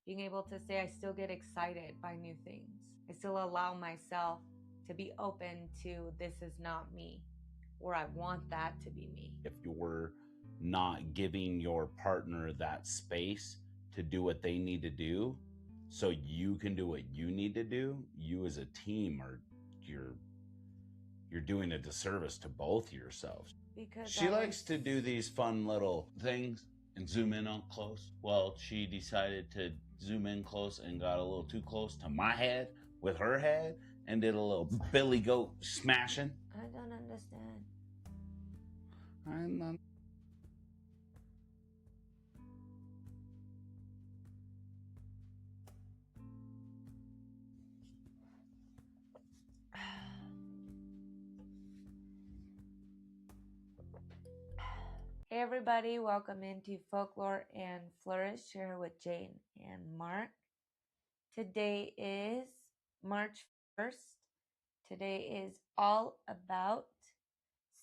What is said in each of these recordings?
being able to say I still get excited by new things. I still allow myself to be open to this is not me, or I want that to be me. If you're not giving your partner that space to do what they need to do so you can do what you need to do, you as a team are you're doing a disservice to both yourselves. Because she likes to do these fun little things and zoom in on close. Well, she decided to zoom in close and got a little too close to my head with her head and did a little billy goat smashing. I don't understand. I'm not. Hey everybody, welcome into Folklore and Flourish here with Jane and Mark. Today is March 1st. Today is all about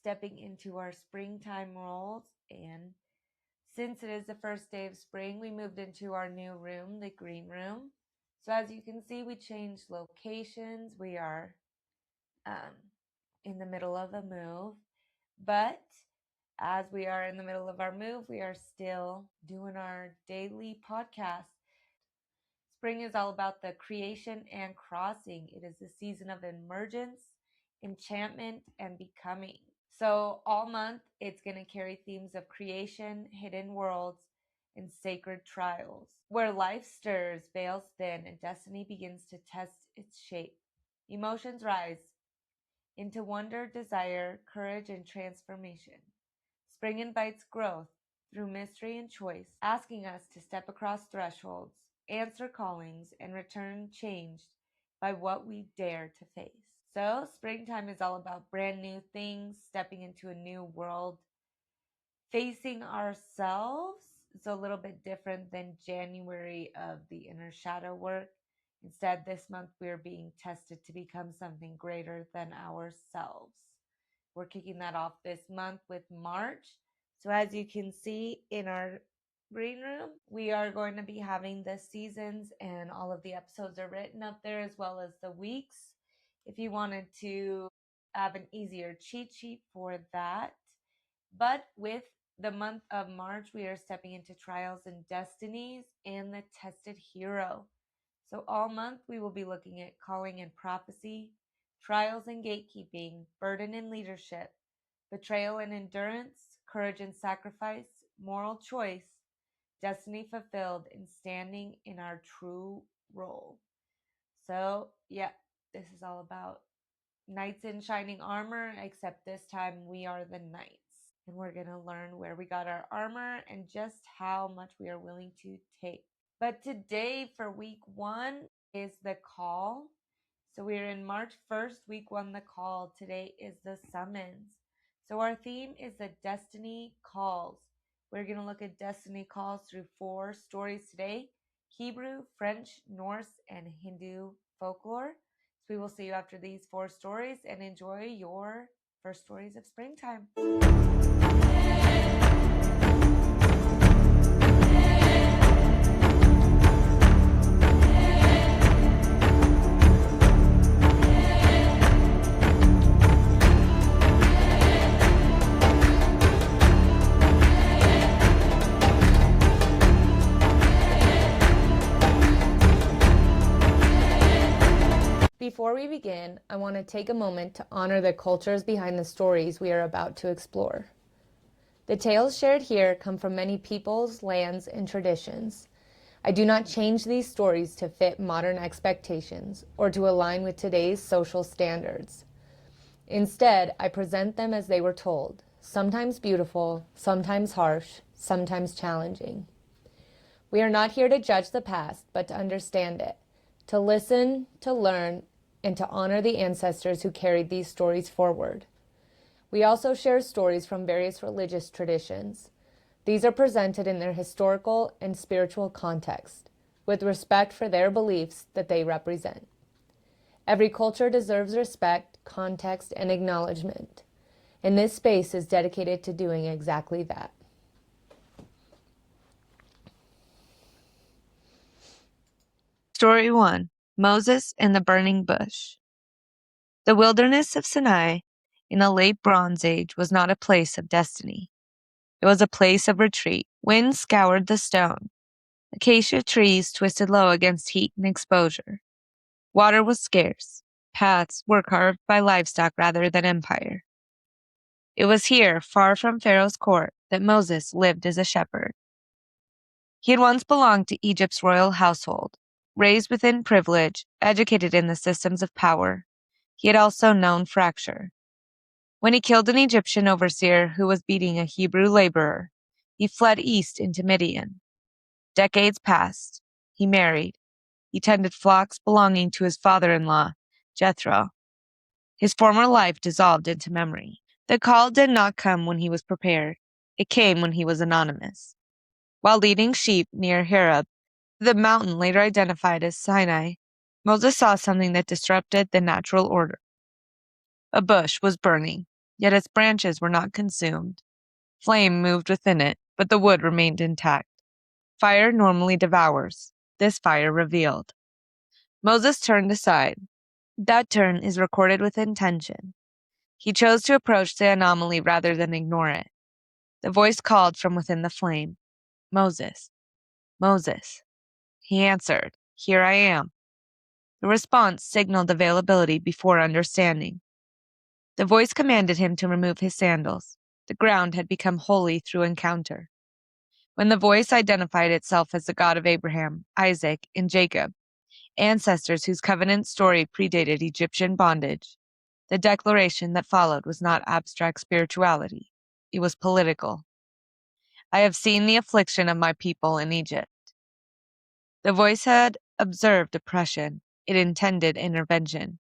stepping into our springtime roles, and since it is the first day of spring, we moved into our new room, the green room. So as you can see, we changed locations. We are in the middle of a move, but as we are in the middle of our move, we are still doing our daily podcast. Spring is all about the creation and crossing. It is the season of emergence, enchantment, and becoming. So all month, it's going to carry themes of creation, hidden worlds, and sacred trials, where life stirs, veils thin, and destiny begins to test its shape. Emotions rise into wonder, desire, courage, and transformation. Spring invites growth through mystery and choice, asking us to step across thresholds, answer callings, and return changed by what we dare to face. So, springtime is all about brand new things, stepping into a new world, facing ourselves. It's a little bit different than January of the inner shadow work. Instead, this month we're being tested to become something greater than ourselves. We're kicking that off this month with March. So as you can see in our green room, we are going to be having the seasons, and all of the episodes are written up there, as well as the weeks, if you wanted to have an easier cheat sheet for that. But with the month of March, we are stepping into trials and destinies and the tested hero. So all month we will be looking at calling and prophecy, trials and gatekeeping, burden and leadership, betrayal and endurance, courage and sacrifice, moral choice, destiny fulfilled, and standing in our true role. So, yeah, this is all about knights in shining armor, except this time we are the knights. And we're going to learn where we got our armor and just how much we are willing to take. But today for week 1 is the call. So we're in March 1st, week 1, the call. Today is the summons. So our theme is the destiny calls. We're going to look at destiny calls through 4 stories today: Hebrew, French, Norse, and Hindu folklore. So we will see you after these 4 stories, and enjoy your first stories of springtime. Before we begin, I want to take a moment to honor the cultures behind the stories we are about to explore. The tales shared here come from many peoples, lands, and traditions. I do not change these stories to fit modern expectations or to align with today's social standards. Instead, I present them as they were told, sometimes beautiful, sometimes harsh, sometimes challenging. We are not here to judge the past, but to understand it, to listen, to learn, and to honor the ancestors who carried these stories forward. We also share stories from various religious traditions. These are presented in their historical and spiritual context, with respect for their beliefs that they represent. Every culture deserves respect, context, and acknowledgement, and this space is dedicated to doing exactly that. Story 1: Moses and the Burning Bush. The wilderness of Sinai in the late Bronze Age was not a place of destiny. It was a place of retreat. Wind scoured the stone. Acacia trees twisted low against heat and exposure. Water was scarce. Paths were carved by livestock rather than empire. It was here, far from Pharaoh's court, that Moses lived as a shepherd. He had once belonged to Egypt's royal household. Raised within privilege, educated in the systems of power, he had also known fracture. When he killed an Egyptian overseer who was beating a Hebrew laborer, he fled east into Midian. Decades passed. He married. He tended flocks belonging to his father-in-law, Jethro. His former life dissolved into memory. The call did not come when he was prepared. It came when he was anonymous. While leading sheep near Horeb, the mountain later identified as Sinai, Moses saw something that disrupted the natural order. A bush was burning, yet its branches were not consumed. Flame moved within it, but the wood remained intact. Fire normally devours. This fire revealed. Moses turned aside. That turn is recorded with intention. He chose to approach the anomaly rather than ignore it. The voice called from within the flame. Moses, Moses. He answered, Here I am. The response signaled availability before understanding. The voice commanded him to remove his sandals. The ground had become holy through encounter. When the voice identified itself as the God of Abraham, Isaac, and Jacob, ancestors whose covenant story predated Egyptian bondage, the declaration that followed was not abstract spirituality. It was political. I have seen the affliction of my people in Egypt. The voice had observed oppression. It intended intervention.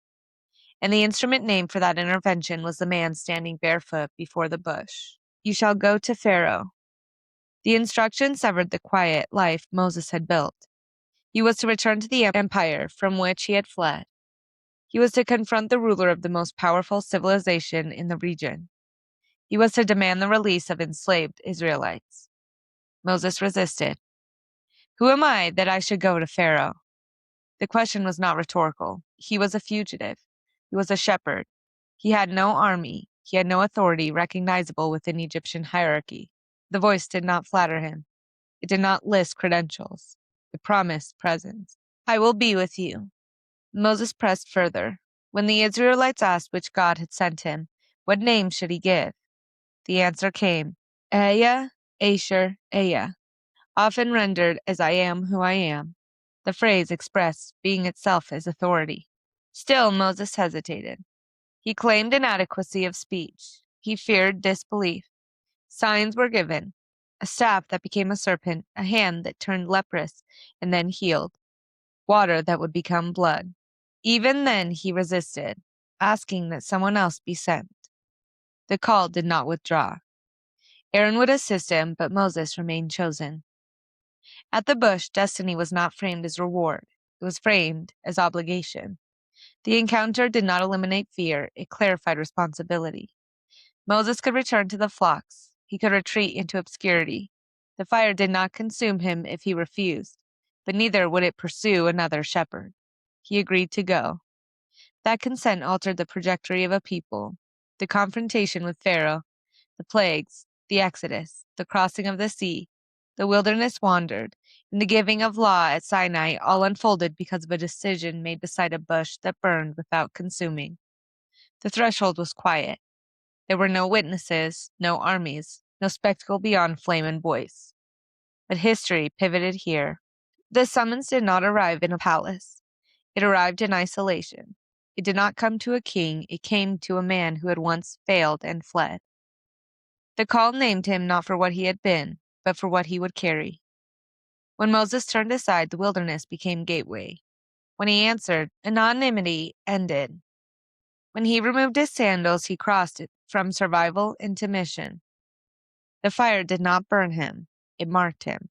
And the instrument name for that intervention was the man standing barefoot before the bush. You shall go to Pharaoh. The instruction severed the quiet life Moses had built. He was to return to the empire from which he had fled. He was to confront the ruler of the most powerful civilization in the region. He was to demand the release of enslaved Israelites. Moses resisted. Who am I that I should go to Pharaoh? The question was not rhetorical. He was a fugitive. He was a shepherd. He had no army. He had no authority recognizable within Egyptian hierarchy. The voice did not flatter him. It did not list credentials. It promised presence. I will be with you. Moses pressed further. When the Israelites asked which God had sent him, what name should he give? The answer came, Aya, Asher, Aya, often rendered as I am who I am. The phrase expressed being itself as authority. Still, Moses hesitated. He claimed inadequacy of speech. He feared disbelief. Signs were given. A staff that became a serpent, a hand that turned leprous and then healed, water that would become blood. Even then he resisted, asking that someone else be sent. The call did not withdraw. Aaron would assist him, but Moses remained chosen. At the bush, destiny was not framed as reward. It was framed as obligation. The encounter did not eliminate fear, it clarified responsibility. Moses could return to the flocks. He could retreat into obscurity. The fire did not consume him if he refused, but neither would it pursue another shepherd. He agreed to go. That consent altered the trajectory of a people. The confrontation with Pharaoh, the plagues, the exodus, the crossing of the sea, the wilderness wandered, and the giving of law at Sinai all unfolded because of a decision made beside a bush that burned without consuming. The threshold was quiet. There were no witnesses, no armies, no spectacle beyond flame and voice. But history pivoted here. The summons did not arrive in a palace. It arrived in isolation. It did not come to a king, it came to a man who had once failed and fled. The call named him not for what he had been, but for what he would carry. When Moses turned aside, the wilderness became gateway. When he answered, anonymity ended. When he removed his sandals, he crossed it from survival into mission. The fire did not burn him, it marked him,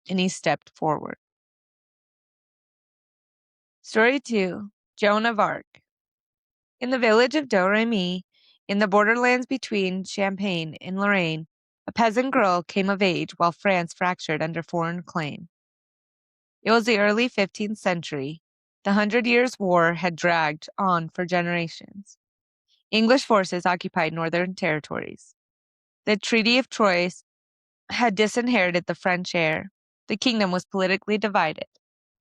and he stepped forward. Story 2: Joan of Arc. In the village of Domremy, in the borderlands between Champagne and Lorraine, a peasant girl came of age while France fractured under foreign claim. It was the early 15th century. The 100 Years' War had dragged on for generations. English forces occupied northern territories. The Treaty of Troyes had disinherited the French heir. The kingdom was politically divided,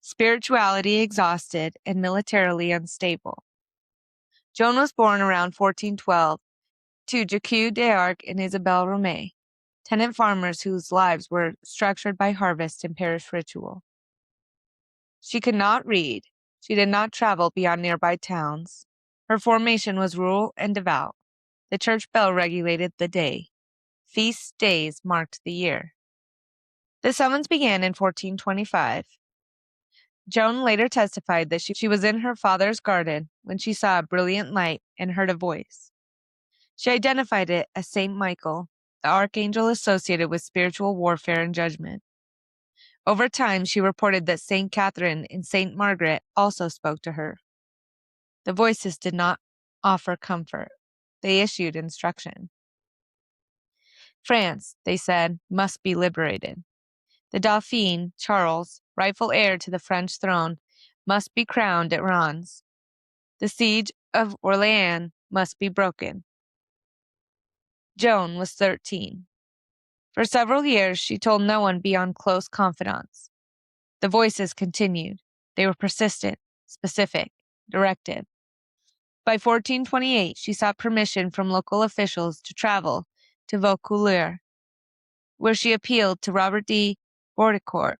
spirituality exhausted, and militarily unstable. Joan was born around 1412 to Jacques d'Arc and Isabelle Romay, tenant farmers whose lives were structured by harvest and parish ritual. She could not read. She did not travel beyond nearby towns. Her formation was rural and devout. The church bell regulated the day. Feast days marked the year. The summons began in 1425. Joan later testified that she was in her father's garden when she saw a brilliant light and heard a voice. She identified it as Saint Michael, the archangel associated with spiritual warfare and judgment. Over time, she reported that Saint Catherine and Saint Margaret also spoke to her. The voices did not offer comfort. They issued instruction. France, they said, must be liberated. The Dauphin, Charles, rightful heir to the French throne, must be crowned at Reims. The siege of Orléans must be broken. Joan was 13. For several years, she told no one beyond close confidants. The voices continued. They were persistent, specific, directed. By 1428, she sought permission from local officials to travel to Vaucouleurs, where she appealed to Robert de Baudricourt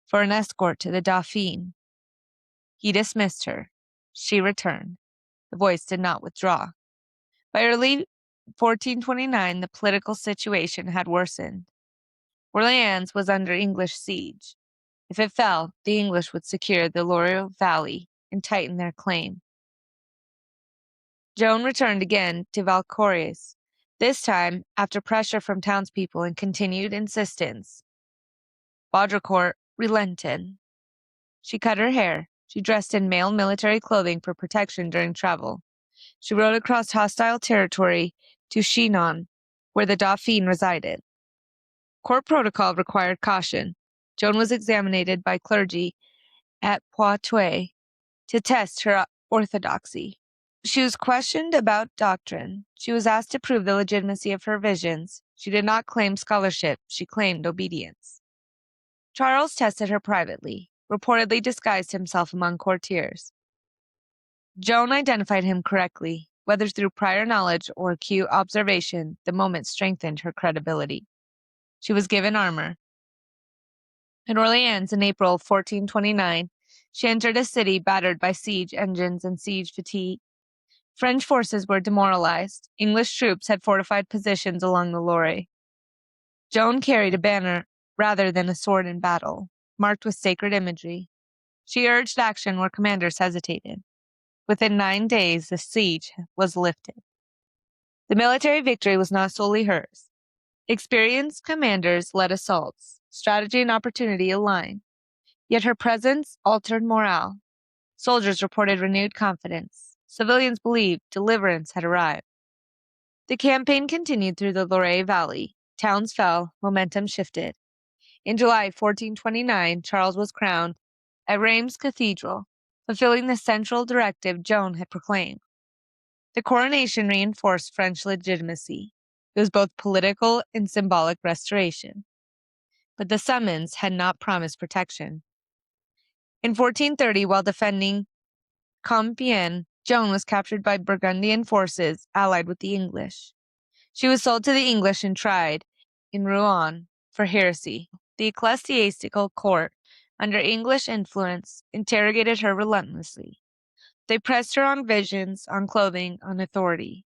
for an escort to the Dauphin. He dismissed her. She returned. The voice did not withdraw. By early 1429, the political situation had worsened. Orléans was under English siege. If it fell, the English would secure the Loire Valley and tighten their claim. Joan returned again to Vaucouleurs, this time after pressure from townspeople and continued insistence. Baudricourt relented. She cut her hair. She dressed in male military clothing for protection during travel. She rode across hostile territory to Chinon, where the Dauphin resided. Court protocol required caution. Joan was examined by clergy at Poitiers to test her orthodoxy. She was questioned about doctrine. She was asked to prove the legitimacy of her visions. She did not claim scholarship. She claimed obedience. Charles tested her privately, reportedly disguised himself among courtiers. Joan identified him correctly. Whether through prior knowledge or acute observation, the moment strengthened her credibility. She was given armor. In Orléans in April 1429, she entered a city battered by siege engines and siege fatigue. French forces were demoralized. English troops had fortified positions along the Loire. Joan carried a banner rather than a sword in battle, marked with sacred imagery. She urged action where commanders hesitated. Within 9 days, the siege was lifted. The military victory was not solely hers. Experienced commanders led assaults. Strategy and opportunity aligned. Yet her presence altered morale. Soldiers reported renewed confidence. Civilians believed deliverance had arrived. The campaign continued through the Loire Valley. Towns fell, momentum shifted. In July 1429, Charles was crowned at Reims Cathedral, fulfilling the central directive Joan had proclaimed. The coronation reinforced French legitimacy. It was both political and symbolic restoration. But the summons had not promised protection. In 1430, while defending Compiègne, Joan was captured by Burgundian forces allied with the English. She was sold to the English and tried in Rouen for heresy. The ecclesiastical court, under English influence, interrogated her relentlessly. They pressed her on visions, on clothing, on authority.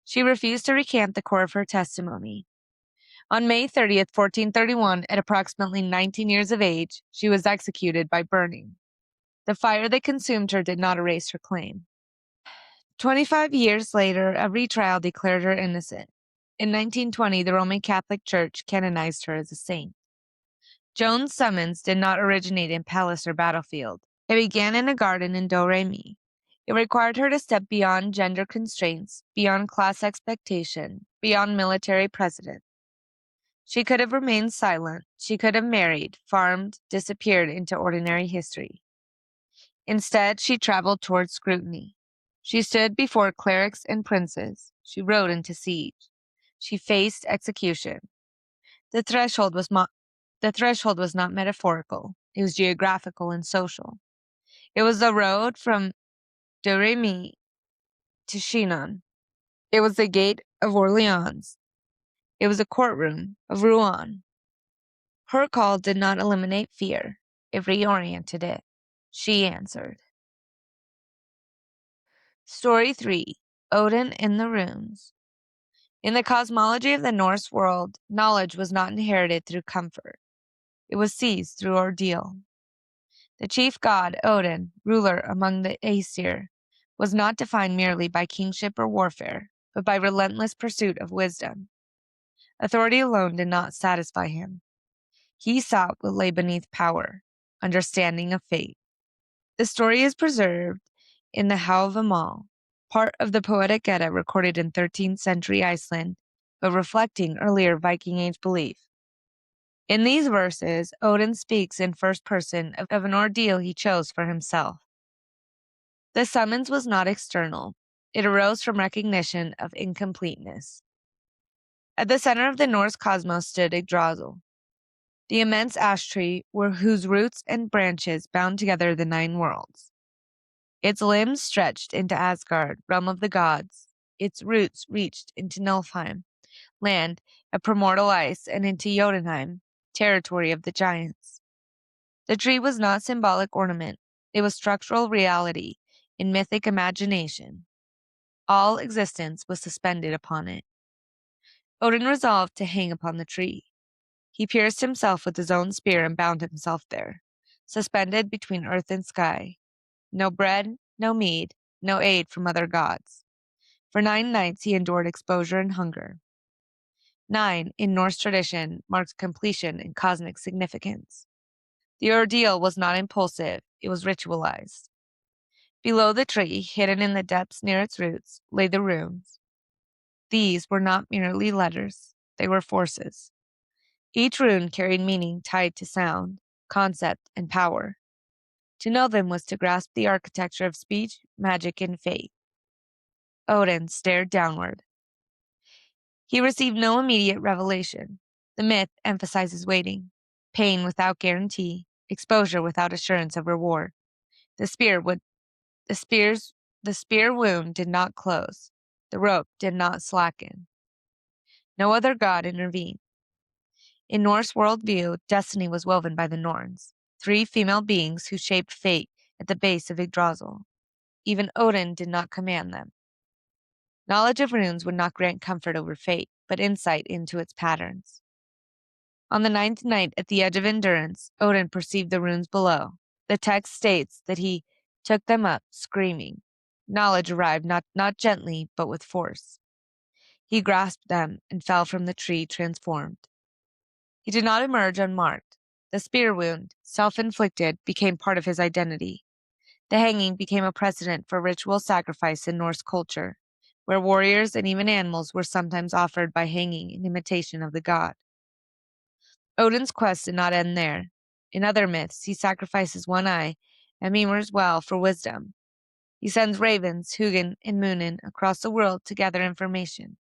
She refused to recant the core of her testimony. On May 30th, 1431, at approximately 19 years of age, she was executed by burning. The fire that consumed her did not erase her claim. 25 years later, a retrial declared her innocent. In 1920, the Roman Catholic Church canonized her as a saint. Joan's summons did not originate in palace or battlefield. It began in a garden in Domremy. It required her to step beyond gender constraints, beyond class expectation, beyond military precedent. She could have remained silent. She could have married, farmed, disappeared into ordinary history. Instead, she traveled toward scrutiny. She stood before clerics and princes. She rode into siege. She faced execution. The threshold was not metaphorical. It was geographical and social. It was the road from Domremy to Chinon. It was the gate of Orleans. It was a courtroom of Rouen. Her call did not eliminate fear. It reoriented it. She answered. Story 3. Odin in the Runes. In the cosmology of the Norse world, knowledge was not inherited through comfort. It was seized through ordeal. The chief god, Odin, ruler among the Aesir, was not defined merely by kingship or warfare, but by relentless pursuit of wisdom. Authority alone did not satisfy him. He sought what lay beneath power, understanding of fate. The story is preserved in the Hávamál, part of the Poetic Edda recorded in 13th century Iceland, but reflecting earlier Viking Age belief. In these verses, Odin speaks in first person of an ordeal he chose for himself. The summons was not external. It arose from recognition of incompleteness. At the center of the Norse cosmos stood Yggdrasil, the immense ash tree whose roots and branches bound together the 9 worlds. Its limbs stretched into Asgard, realm of the gods. Its roots reached into Niflheim, land of primordial ice, and into Jotunheim, territory of the giants. The tree was not symbolic ornament. It was structural reality in mythic imagination. All existence was suspended upon it. Odin resolved to hang upon the tree. He pierced himself with his own spear and bound himself there, suspended between earth and sky. No bread, no mead, no aid from other gods. For 9 nights he endured exposure and hunger. 9, in Norse tradition, marks completion and cosmic significance. The ordeal was not impulsive, it was ritualized. Below the tree, hidden in the depths near its roots, lay the runes. These were not merely letters, they were forces. Each rune carried meaning tied to sound, concept, and power. To know them was to grasp the architecture of speech, magic, and fate. Odin stared downward. He received no immediate revelation. The myth emphasizes waiting, pain without guarantee, exposure without assurance of reward. The spear wound did not close. The rope did not slacken. No other god intervened. In Norse worldview, destiny was woven by the Norns, 3 female beings who shaped fate at the base of Yggdrasil. Even Odin did not command them. Knowledge of runes would not grant comfort over fate, but insight into its patterns. On the 9th night, at the edge of endurance, Odin perceived the runes below. The text states that he took them up, screaming. Knowledge arrived not gently, but with force. He grasped them and fell from the tree transformed. He did not emerge unmarked. The spear wound, self-inflicted, became part of his identity. The hanging became a precedent for ritual sacrifice in Norse culture, where warriors and even animals were sometimes offered by hanging in imitation of the god. Odin's quest did not end there. In other myths, he sacrifices one eye and Mimir's well for wisdom. He sends ravens, Hugin and Munin, across the world to gather information.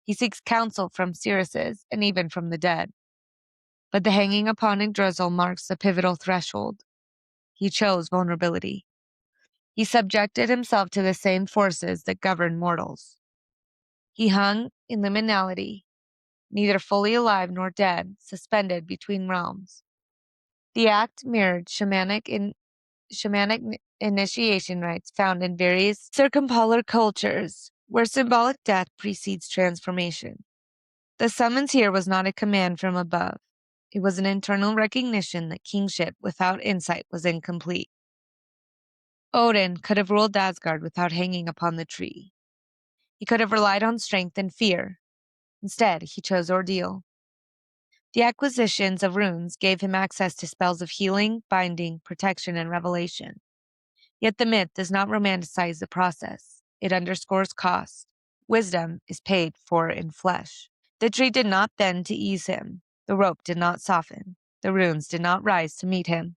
He seeks counsel from seeresses and even from the dead. But the hanging upon Yggdrasil marks the pivotal threshold. He chose vulnerability. He subjected himself to the same forces that govern mortals. He hung in liminality, neither fully alive nor dead, suspended between realms. The act mirrored shamanic initiation rites found in various circumpolar cultures, where symbolic death precedes transformation. The summons here was not a command from above. It was an internal recognition that kingship without insight was incomplete. Odin could have ruled Asgard without hanging upon the tree. He could have relied on strength and fear. Instead, he chose ordeal. The acquisitions of runes gave him access to spells of healing, binding, protection, and revelation. Yet the myth does not romanticize the process. It underscores cost. Wisdom is paid for in flesh. The tree did not bend to ease him. The rope did not soften. The runes did not rise to meet him.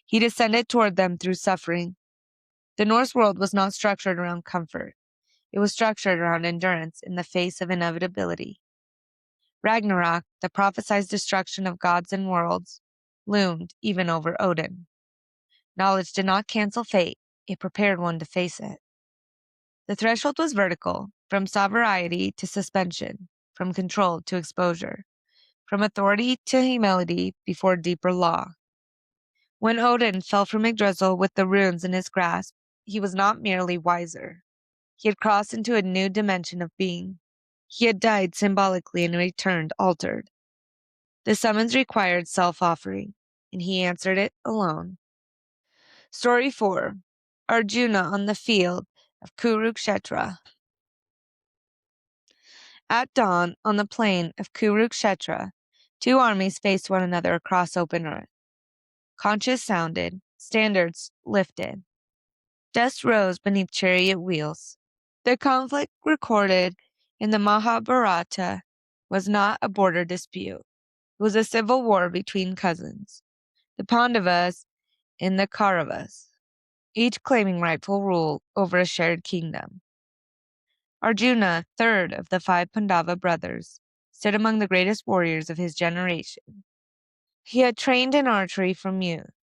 He descended toward them through suffering. The Norse world was not structured around comfort. It was structured around endurance in the face of inevitability. Ragnarok, the prophesied destruction of gods and worlds, loomed even over Odin. Knowledge did not cancel fate, it prepared one to face it. The threshold was vertical, from sovereignty to suspension, from control to exposure, from authority to humility before deeper law. When Odin fell from Yggdrasil with the runes in his grasp, he was not merely wiser. He had crossed into a new dimension of being. He had died symbolically and returned altered. The summons required self-offering, and he answered it alone. Story 4. Arjuna on the field of Kurukshetra. At dawn, on the plain of Kurukshetra, two armies faced one another across open earth. Conches sounded, standards lifted. Dust rose beneath chariot wheels. The conflict recorded in the Mahabharata was not a border dispute. It was a civil war between cousins, the Pandavas and the Kauravas, each claiming rightful rule over a shared kingdom. Arjuna, third of the 5 Pandava brothers, stood among the greatest warriors of his generation. He had trained in archery from youth.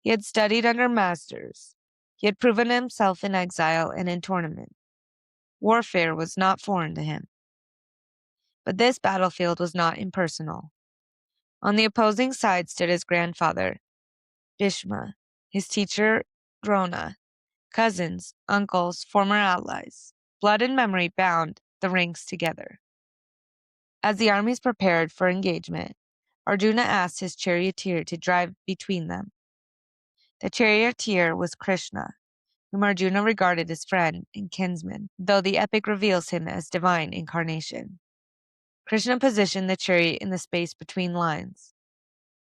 He had studied under masters. He had proven himself in exile and in tournament. Warfare was not foreign to him. But this battlefield was not impersonal. On the opposing side stood his grandfather, Bhishma, his teacher, Drona, cousins, uncles, former allies. Blood and memory bound the ranks together. As the armies prepared for engagement, Arjuna asked his charioteer to drive between them. The charioteer was Krishna, whom Arjuna regarded as friend and kinsman, though the epic reveals him as divine incarnation. Krishna positioned the chariot in the space between lines.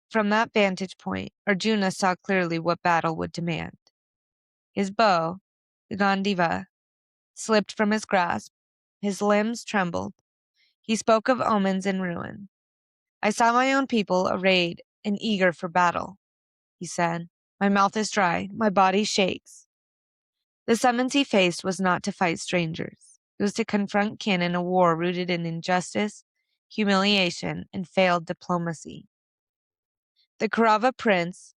From that vantage point, Arjuna saw clearly what battle would demand. His bow, the Gandiva, slipped from his grasp. His limbs trembled. He spoke of omens and ruin. I saw my own people arrayed and eager for battle, he said. My mouth is dry, my body shakes. The summons he faced was not to fight strangers. It was to confront kin in a war rooted in injustice, humiliation, and failed diplomacy. The Kaurava prince,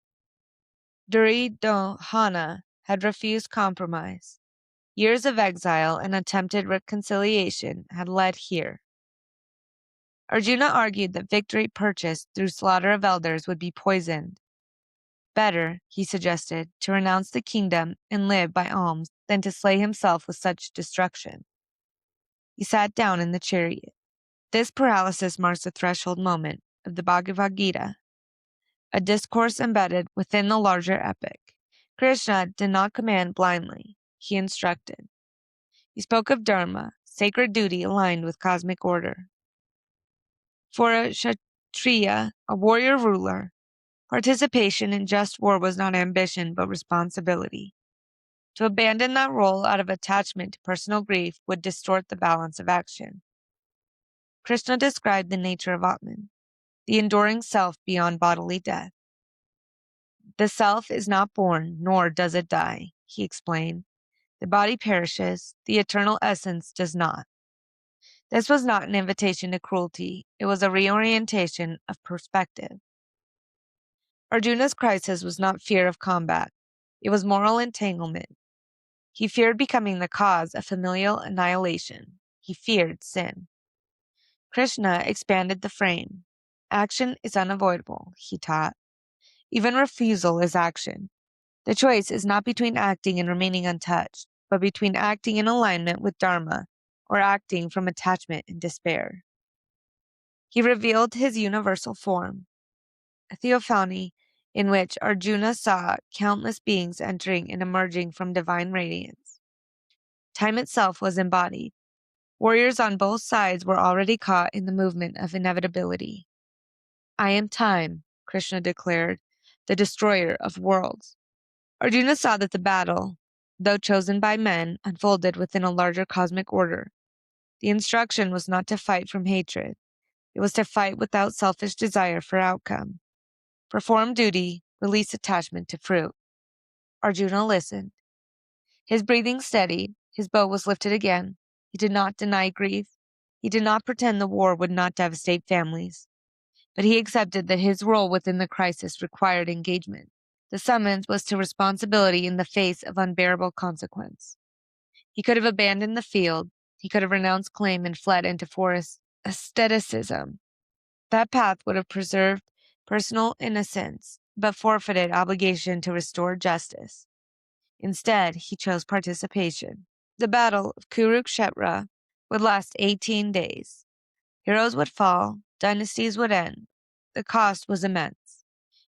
Duryodhana, had refused compromise. Years of exile and attempted reconciliation had led here. Arjuna argued that victory purchased through slaughter of elders would be poisoned. Better, he suggested, to renounce the kingdom and live by alms than to slay himself with such destruction. He sat down in the chariot. This paralysis marks the threshold moment of the Bhagavad Gita, a discourse embedded within the larger epic. Krishna did not command blindly, he instructed. He spoke of dharma, sacred duty aligned with cosmic order. For a Kshatriya, a warrior ruler, participation in just war was not ambition but responsibility. To abandon that role out of attachment to personal grief would distort the balance of action. Krishna described the nature of Atman, the enduring self beyond bodily death. The self is not born, nor does it die, he explained. The body perishes, the eternal essence does not. This was not an invitation to cruelty, it was a reorientation of perspective. Arjuna's crisis was not fear of combat, it was moral entanglement. He feared becoming the cause of familial annihilation. He feared sin. Krishna expanded the frame. Action is unavoidable, he taught. Even refusal is action. The choice is not between acting and remaining untouched, but between acting in alignment with Dharma or acting from attachment and despair. He revealed his universal form, a theophany in which Arjuna saw countless beings entering and emerging from divine radiance. Time itself was embodied. Warriors on both sides were already caught in the movement of inevitability. I am time, Krishna declared, the destroyer of worlds. Arjuna saw that the battle, though chosen by men, unfolded within a larger cosmic order. The instruction was not to fight from hatred. It was to fight without selfish desire for outcome. Perform duty, release attachment to fruit. Arjuna listened. His breathing steadied, his bow was lifted again. He did not deny grief. He did not pretend the war would not devastate families. But he accepted that his role within the crisis required engagement. The summons was to responsibility in the face of unbearable consequence. He could have abandoned the field. He could have renounced claim and fled into forest asceticism. That path would have preserved personal innocence, but forfeited obligation to restore justice. Instead, he chose participation. The battle of Kurukshetra would last 18 days. Heroes would fall, dynasties would end. The cost was immense.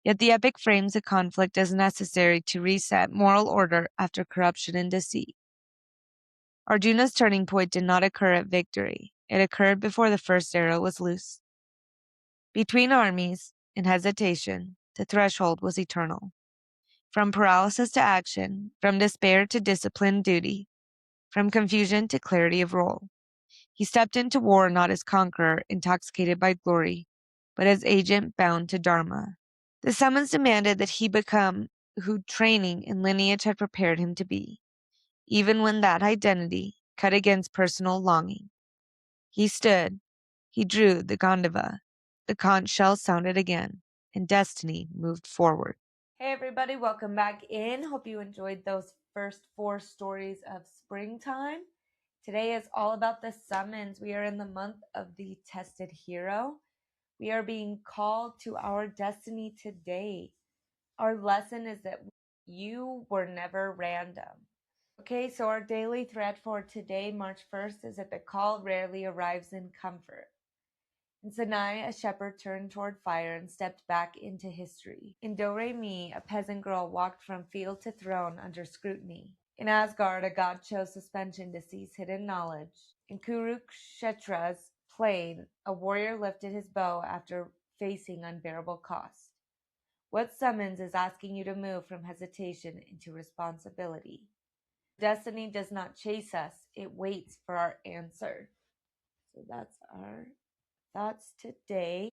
Yet the epic frames the conflict as necessary to reset moral order after corruption and deceit. Arjuna's turning point did not occur at victory. It occurred before the first arrow was loose. Between armies, in hesitation, the threshold was eternal. From paralysis to action, from despair to disciplined duty, from confusion to clarity of role. He stepped into war not as conqueror, intoxicated by glory, but as agent bound to Dharma. The summons demanded that he become who training and lineage had prepared him to be, even when that identity cut against personal longing. He stood, he drew the Gandhava. The conch shell sounded again, and destiny moved forward. Hey everybody, welcome back in. Hope you enjoyed those first 4 stories of springtime. Today is all about the summons. We are in the month of the tested hero. We are being called to our destiny today. Our lesson is that you were never random. Okay, so our daily thread for today, March 1st, is that the call rarely arrives in comfort. In Sinai, a shepherd turned toward fire and stepped back into history. In Do-Re-Mi, a peasant girl walked from field to throne under scrutiny. In Asgard, a god chose suspension to seize hidden knowledge. In Kurukshetra's plain, a warrior lifted his bow after facing unbearable cost. What summons is asking you to move from hesitation into responsibility? Destiny does not chase us, it waits for our answer. So that's our thoughts today.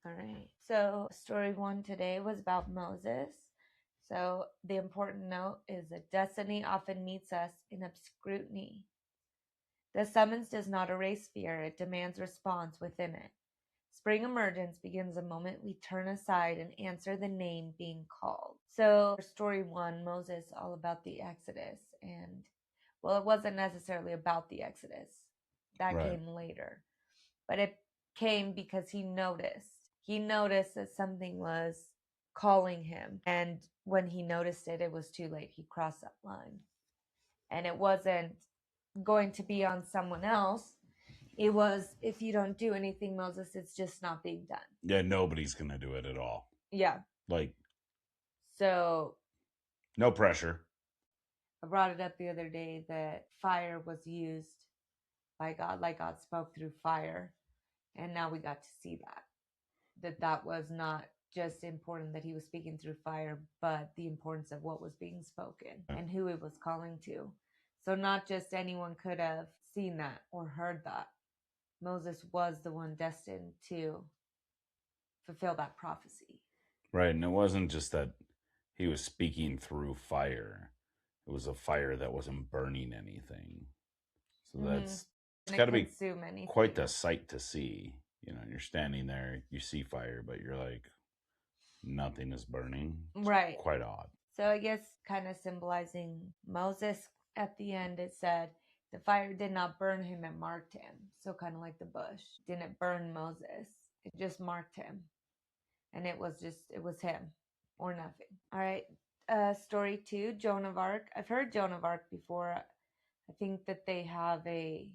All right. So, story 1 today was about Moses. So, the important note is that destiny often meets us in scrutiny. The summons does not erase fear, it demands response within it. Spring emergence begins the moment we turn aside and answer the name being called. So, story 1, Moses, all about the Exodus. And, well, it wasn't necessarily about the Exodus, that Right. came later. But it came because he noticed. He noticed that something was calling him. And when he noticed it, it was too late. He crossed that line. And it wasn't going to be on someone else. It was, if you don't do anything, Moses, it's just not being done. Yeah, nobody's going to do it at all. Yeah. Like, So no pressure. I brought it up the other day that fire was used by God, like God spoke through fire. And now we got to see that was not just important that he was speaking through fire, but the importance of what was being spoken and who it was calling to. So not just anyone could have seen that or heard that. Moses was the one destined to fulfill that prophecy. Right. And it wasn't just that he was speaking through fire, it was a fire that wasn't burning anything. So that's it's got to be quite the sight to see. You know, you're standing there, you see fire, but you're like, nothing is burning. It's right. Quite odd. So I guess kind of symbolizing Moses at the end, it said the fire did not burn him, it marked him. So kind of like the bush didn't burn Moses, it just marked him. And it was him or nothing. All right. Story 2, Joan of Arc. I've heard Joan of Arc before. I think that they have a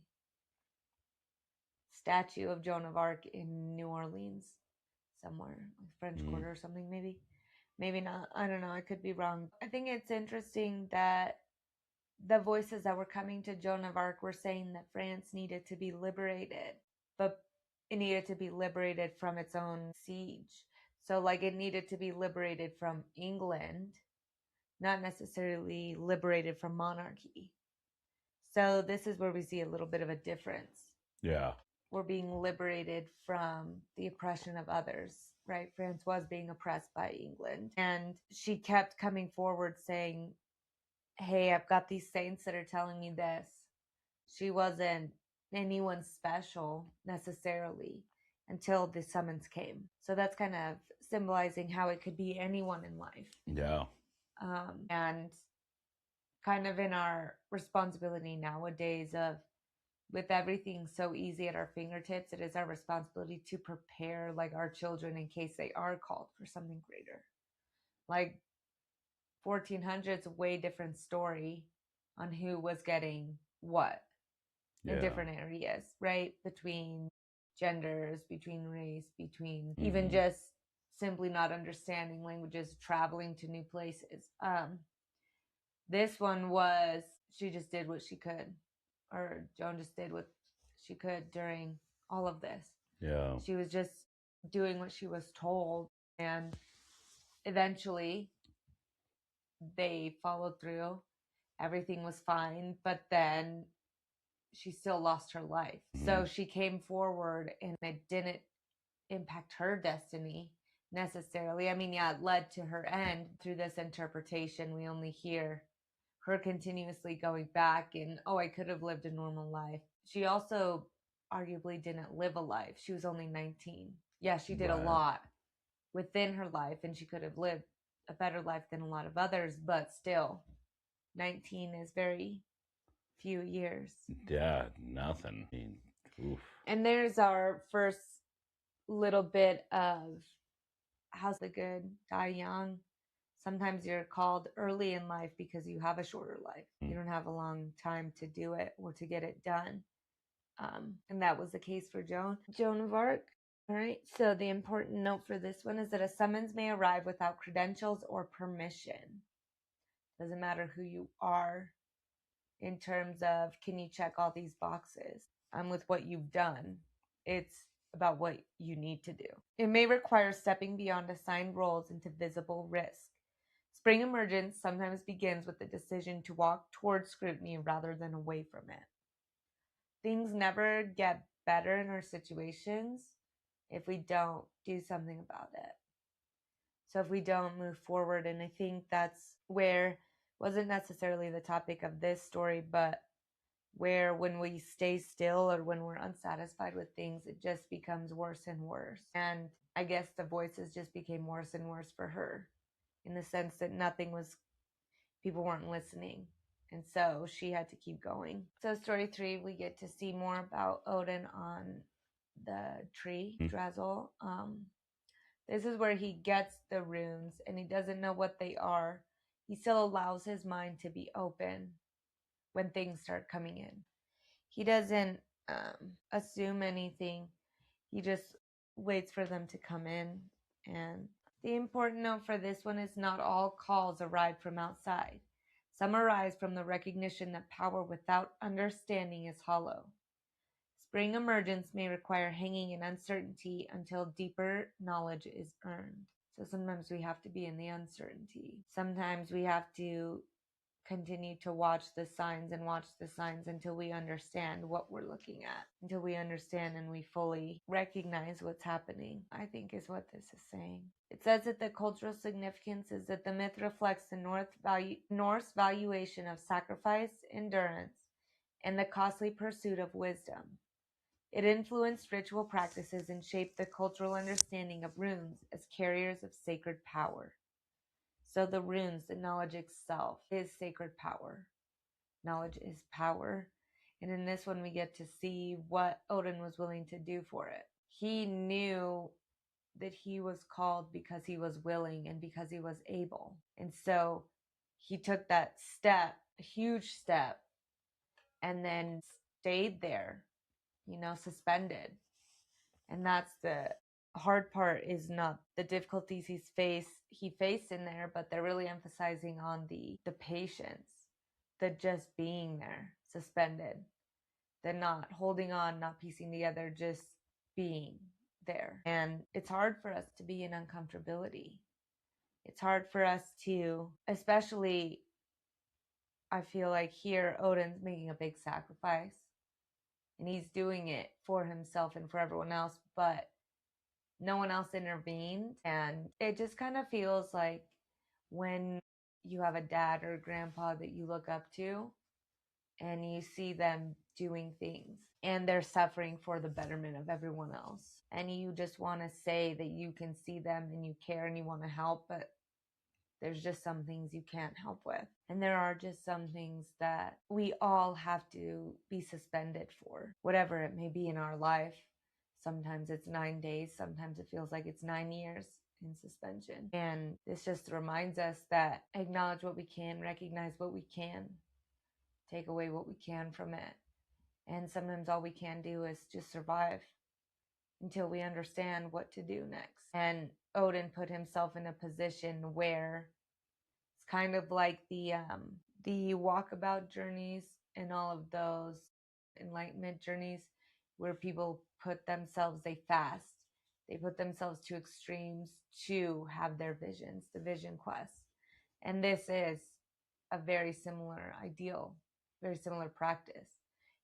statue of Joan of Arc in New Orleans somewhere, like French Quarter or something, maybe. Maybe not. I don't know. I could be wrong. I think it's interesting that the voices that were coming to Joan of Arc were saying that France needed to be liberated, but it needed to be liberated from its own siege. So, like, it needed to be liberated from England, not necessarily liberated from monarchy. So this is where we see a little bit of a difference. Yeah. We're being liberated from the oppression of others, right? France was being oppressed by England. And she kept coming forward saying, hey, I've got these saints that are telling me this. She wasn't anyone special necessarily until the summons came. So that's kind of symbolizing how it could be anyone in life. Yeah. And kind of in our responsibility nowadays of with everything so easy at our fingertips, it is our responsibility to prepare like our children in case they are called for something greater. Like 1400s, a way different story on who was getting what in different areas, right? Between genders, between race, between even just simply not understanding languages, traveling to new places. This one was, she just did what she could, or Joan just did what she could during all of this. Yeah. She was just doing what she was told, and eventually they followed through. Everything was fine, but then she still lost her life. So she came forward, and it didn't impact her destiny necessarily. I mean, yeah, it led to her end through this interpretation. We only hear her continuously going back and, oh, I could have lived a normal life. She also arguably didn't live a life. She was only 19. Yeah, she did a lot within her life, and she could have lived a better life than a lot of others, but still, 19 is very few years. Yeah, nothing. I mean, oof. And there's our first little bit of how's the good die young. Sometimes you're called early in life because you have a shorter life. You don't have a long time to do it or to get it done. And that was the case for Joan of Arc. All right. So the important note for this one is that a summons may arrive without credentials or permission. Doesn't matter who you are in terms of can you check all these boxes. With what you've done. It's about what you need to do. It may require stepping beyond assigned roles into visible risk. Spring emergence sometimes begins with the decision to walk towards scrutiny rather than away from it. Things never get better in our situations if we don't do something about it. So if we don't move forward, and I think that's where wasn't necessarily the topic of this story, but where when we stay still or when we're unsatisfied with things, it just becomes worse and worse. And I guess the voices just became worse and worse for her in the sense that people weren't listening. And so she had to keep going. So story 3, we get to see more about Odin on the tree, Yggdrasil. This is where he gets the runes and he doesn't know what they are. He still allows his mind to be open when things start coming in. He doesn't assume anything. He just waits for them to come in. And the important note for this one is not all calls arrive from outside. Some arise from the recognition that power without understanding is hollow. Spring emergence may require hanging in uncertainty until deeper knowledge is earned. So sometimes we have to be in the uncertainty. Sometimes we have to continue to watch the signs until we understand what we're looking at, until we understand and we fully recognize what's happening, I think is what this is saying. It says that the cultural significance is that the myth reflects the Norse valuation of sacrifice, endurance, and the costly pursuit of wisdom. It influenced ritual practices and shaped the cultural understanding of runes as carriers of sacred power. So the runes, the knowledge itself, is sacred power. Knowledge is power. And in this one, we get to see what Odin was willing to do for it. He knew that he was called because he was willing and because he was able. And so he took that step, a huge step, and then stayed there, suspended. And that's the hard part, is not the difficulties he faced in there, but they're really emphasizing on the patience, the just being there, suspended, the not holding on, not piecing together, just being there. And it's hard for us to be in uncomfortability. It's hard for us to, especially I feel like here Odin's making a big sacrifice and he's doing it for himself and for everyone else, but no one else intervened. And it just kind of feels like when you have a dad or a grandpa that you look up to and you see them doing things and they're suffering for the betterment of everyone else. And you just want to say that you can see them and you care and you want to help, but there's just some things you can't help with. And there are just some things that we all have to be suspended for, whatever it may be in our life. Sometimes it's 9 days, sometimes it feels like it's 9 years in suspension. And this just reminds us that acknowledge what we can, recognize what we can, take away what we can from it. And sometimes all we can do is just survive until we understand what to do next. And Odin put himself in a position where it's kind of like the walkabout journeys and all of those enlightenment journeys where people put themselves, they fast, they put themselves to extremes to have their visions, the vision quest. And this is a very similar ideal, very similar practice.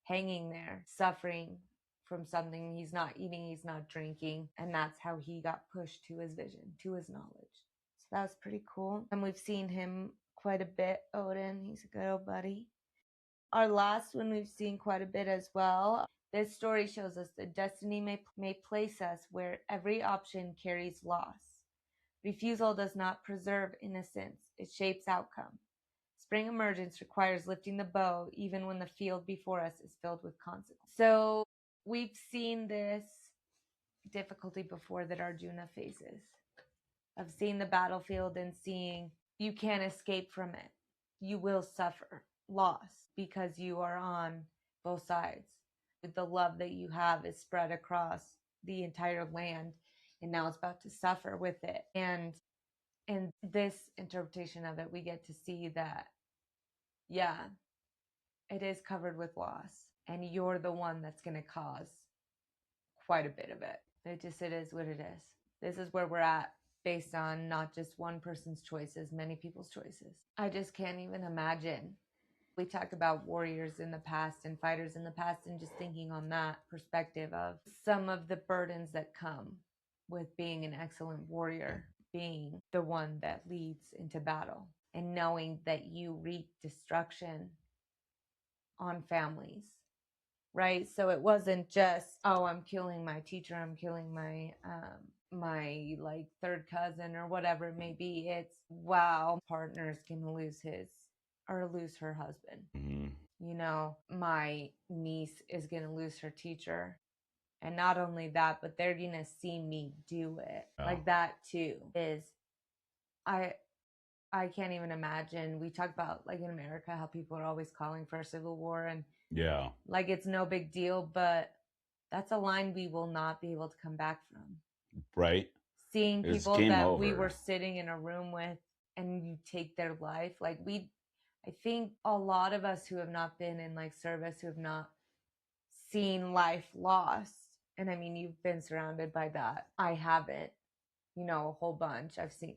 Hanging there, suffering from something, he's not eating, he's not drinking, and that's how he got pushed to his vision, to his knowledge. So that was pretty cool. And we've seen him quite a bit, Odin. He's a good old buddy. Our last one we've seen quite a bit as well. This story shows us that destiny may place us where every option carries loss. Refusal does not preserve innocence, it shapes outcome. Spring emergence requires lifting the bow even when the field before us is filled with consequences. So we've seen this difficulty before that Arjuna faces, of seeing the battlefield and seeing you can't escape from it. You will suffer loss because you are on both sides. The love that you have is spread across the entire land, and now it's about to suffer with it. And in this interpretation of it, we get to see that, yeah, it is covered with loss, and you're the one that's going to cause quite a bit of it. It is what it is. This is where we're at, based on not just one person's choices, many people's choices. I just can't even imagine. We talk about warriors in the past and fighters in the past, and just thinking on that perspective of some of the burdens that come with being an excellent warrior, being the one that leads into battle, and knowing that you wreak destruction on families, right? So it wasn't just, oh, I'm killing my teacher, I'm killing my my like third cousin or whatever it may be. It's, wow, partner's gonna lose his or lose her husband. Mm-hmm. You know, my niece is gonna lose her teacher. And not only that, but they're gonna see me do it. Oh. Like that too is, I I can't even imagine. We talk about, like, in America, how people are always calling for a civil war, and Yeah, like it's no big deal, but that's a line we will not be able to come back from. right. Seeing It's people game that we over. were sitting in a room with and you take their life, like I think a lot of us who have not been in like service, who have not seen life lost, and I mean, you've been surrounded by that. I haven't, you know, a whole bunch. I've seen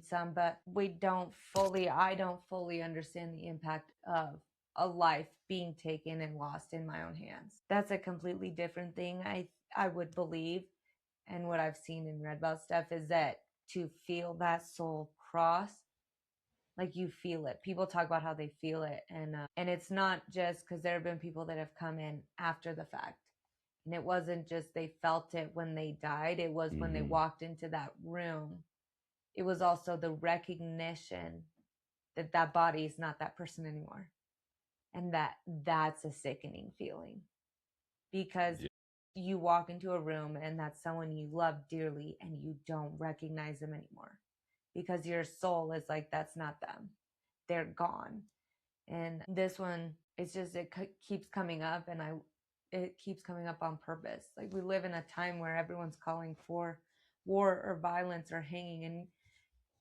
some, but I don't fully understand the impact of a life being taken and lost in my own hands. That's a completely different thing. I would believe, and what I've seen and read about stuff is that to feel that soul cross, like you feel it. People talk about how they feel it, and it's not just because there have been people that have come in after the fact. And it wasn't just they felt it when they died, it was when they walked into that room. It was also the recognition that that body is not that person anymore. And that's a sickening feeling, because you walk into a room and that's someone you love dearly and you don't recognize them anymore because your soul is like, that's not them. They're gone. And this one, it's just, keeps coming up, and it keeps coming up on purpose. Like, we live in a time where everyone's calling for war or violence or hanging. And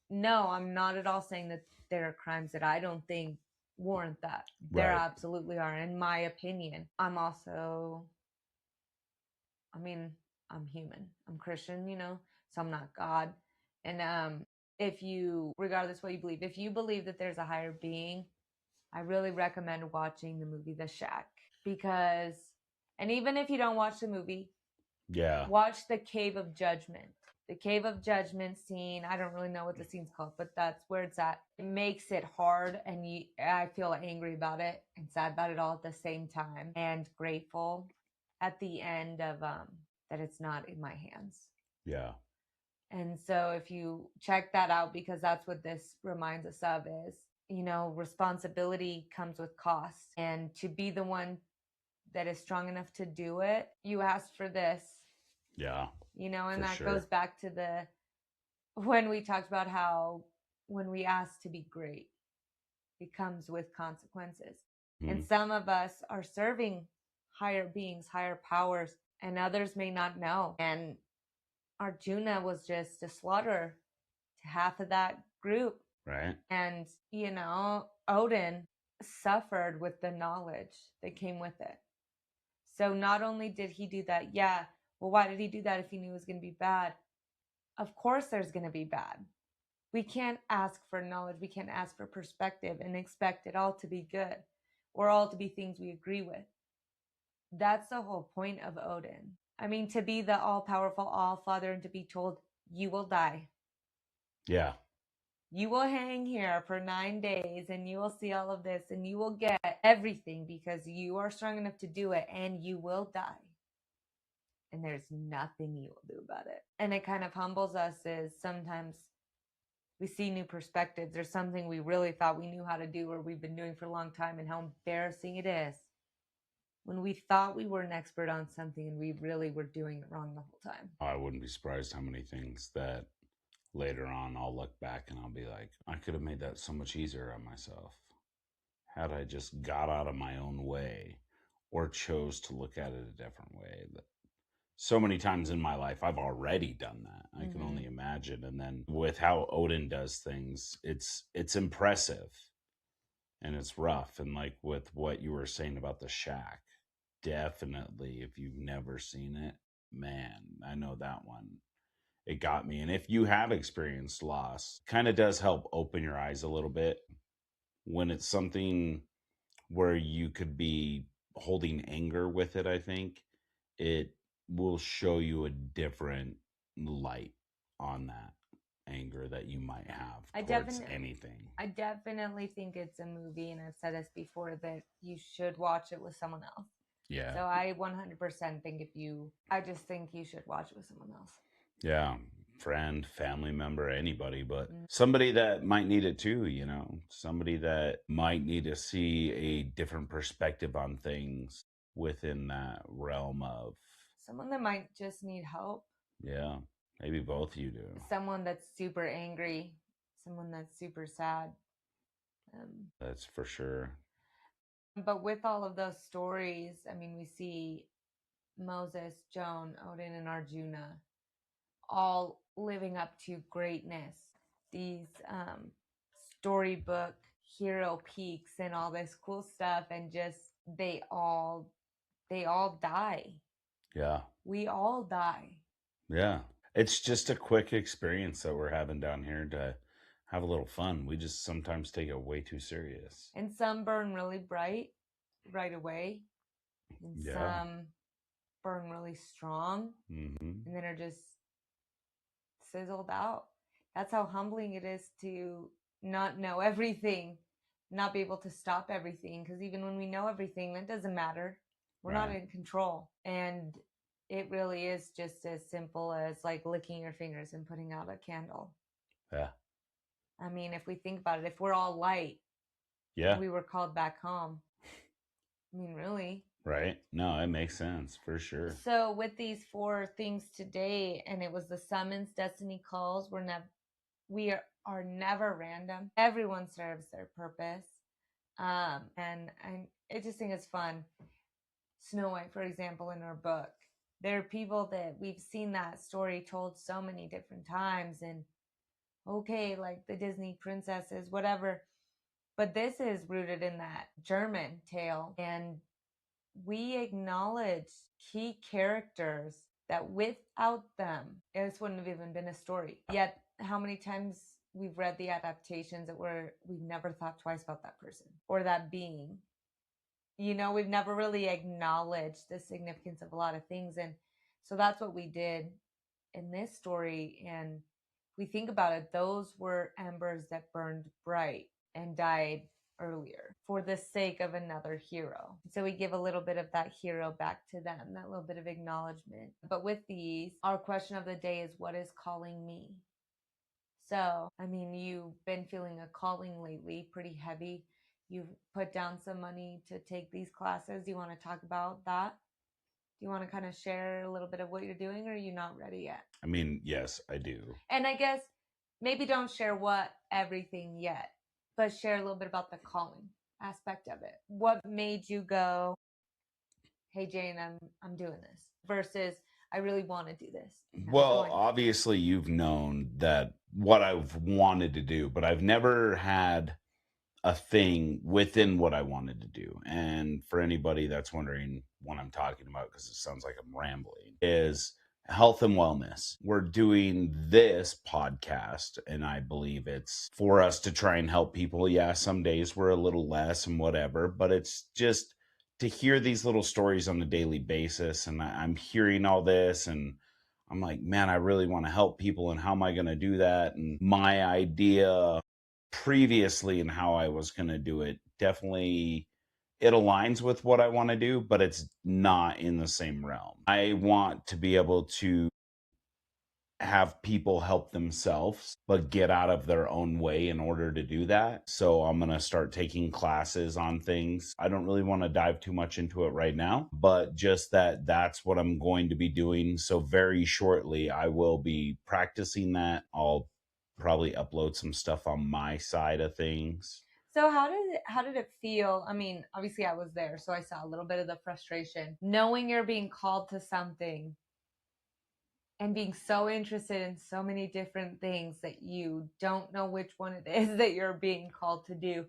no, I'm not at all saying that there are crimes that I don't think warrant that. There absolutely are, in my opinion. I'm also, I mean, I'm human. I'm Christian, you know, so I'm not God. And if you, regardless what you believe, if you believe that there's a higher being, I really recommend watching the movie The Shack because, and even if you don't watch the movie, Yeah. watch the Cave of Judgment. The Cave of Judgment scene, I don't really know what the scene's called, but that's where it's at. It makes it hard, and I feel angry about it and sad about it all at the same time, and grateful at the end of that it's not in my hands. Yeah. And so if you check that out, because that's what this reminds us of is, responsibility comes with cost. And to be the one that is strong enough to do it, you asked for this. Yeah. And that goes back to when we talked about how when we ask to be great, it comes with consequences. And some of us are serving higher beings, higher powers, and others may not know. And Arjuna was just a slaughterer to half of that group. Right. And, Odin suffered with the knowledge that came with it. So not only did he do that, well, why did he do that if he knew it was going to be bad? Of course there's going to be bad. We can't ask for knowledge. We can't ask for perspective and expect it all to be good or all to be things we agree with. That's the whole point of Odin. I mean, to be the all-powerful all-father and to be told, you will die. Yeah. You will hang here for 9 days and you will see all of this and you will get everything because you are strong enough to do it and you will die. And there's nothing you will do about it. And it kind of humbles us is sometimes we see new perspectives. There's something we really thought we knew how to do or we've been doing for a long time, and how embarrassing it is when we thought we were an expert on something and we really were doing it wrong the whole time. I wouldn't be surprised how many things that later on I'll look back and I'll be like, I could have made that so much easier on myself had I just got out of my own way or chose to look at it a different way. So many times in my life I've already done that. I can only imagine. And then with how Odin does things, it's impressive and it's rough. And like with what you were saying about the shack, definitely if you've never seen it, man, I know that one. It got me. And if you have experienced loss, kind of does help open your eyes a little bit when it's something where you could be holding anger with it. I think it will show you a different light on that anger that you might have towards anything. I definitely think it's a movie, and I've said this before, that you should watch it with someone else. Yeah. So I 100% think I just think you should watch it with someone else. Yeah. Friend, family member, anybody, but somebody that might need it too, somebody that might need to see a different perspective on things within that realm of someone that might just need help. Yeah. Maybe both you do. Someone that's super angry, someone that's super sad. That's for sure. But with all of those stories, I mean, we see Moses, Joan, Odin, and Arjuna all living up to greatness. These storybook hero peaks and all this cool stuff, and just they all die. Yeah. We all die. Yeah. It's just a quick experience that we're having down here to have a little fun. We just sometimes take it way too serious. And some burn really bright right away. And some burn really strong. And then are just sizzled out. That's how humbling it is to not know everything, not be able to stop everything. Because even when we know everything, that doesn't matter. We're not in control. And it really is just as simple as like licking your fingers and putting out a candle. Yeah. I mean, if we think about it, if we're all light, we were called back home. I mean, really. Right. No, it makes sense for sure. So with these 4 things today, and it was the summons, destiny calls, we are never random. Everyone serves their purpose. And I just think it's fun. Snow White, for example, in our book, there are people that we've seen that story told so many different times, and like the Disney princesses, whatever. But this is rooted in that German tale, and we acknowledge key characters that without them, this wouldn't have even been a story. Yet, how many times we've read the adaptations that we've never thought twice about that person or that being. We've never really acknowledged the significance of a lot of things. And so that's what we did in this story. And we think about it, those were embers that burned bright and died earlier for the sake of another hero. So we give a little bit of that hero back to them, that little bit of acknowledgement. But with these, our question of the day is, what is calling me? So, I mean, you've been feeling a calling lately, pretty heavy. You've put down some money to take these classes. Do you want to talk about that? Do you want to kind of share a little bit of what you're doing, or are you not ready yet? I mean, yes, I do. And I guess maybe don't share everything yet, but share a little bit about the calling aspect of it. What made you go, "Hey Jane, I'm doing this," versus "I really want to do this." Well, obviously you've known that what I've wanted to do, but I've never had a thing within what I wanted to do. And for anybody that's wondering what I'm talking about, because it sounds like I'm rambling, is health and wellness. We're doing this podcast, and I believe it's for us to try and help people. Yeah, some days we're a little less and whatever, but it's just to hear these little stories on a daily basis. And I'm hearing all this, and I'm like, man, I really want to help people. And how am I going to do that? And my idea previously and how I was going to do it, definitely it aligns with what I want to do, but it's not in the same realm. I want to be able to have people help themselves, but get out of their own way in order to do that. So I'm going to start taking classes on things. I don't really want to dive too much into it right now, but just that's what I'm going to be doing. So very shortly, I will be practicing that. I'll probably upload some stuff on my side of things. So how did it feel? I mean, obviously I was there, so I saw a little bit of the frustration knowing you're being called to something and being so interested in so many different things that you don't know which one it is that you're being called to do.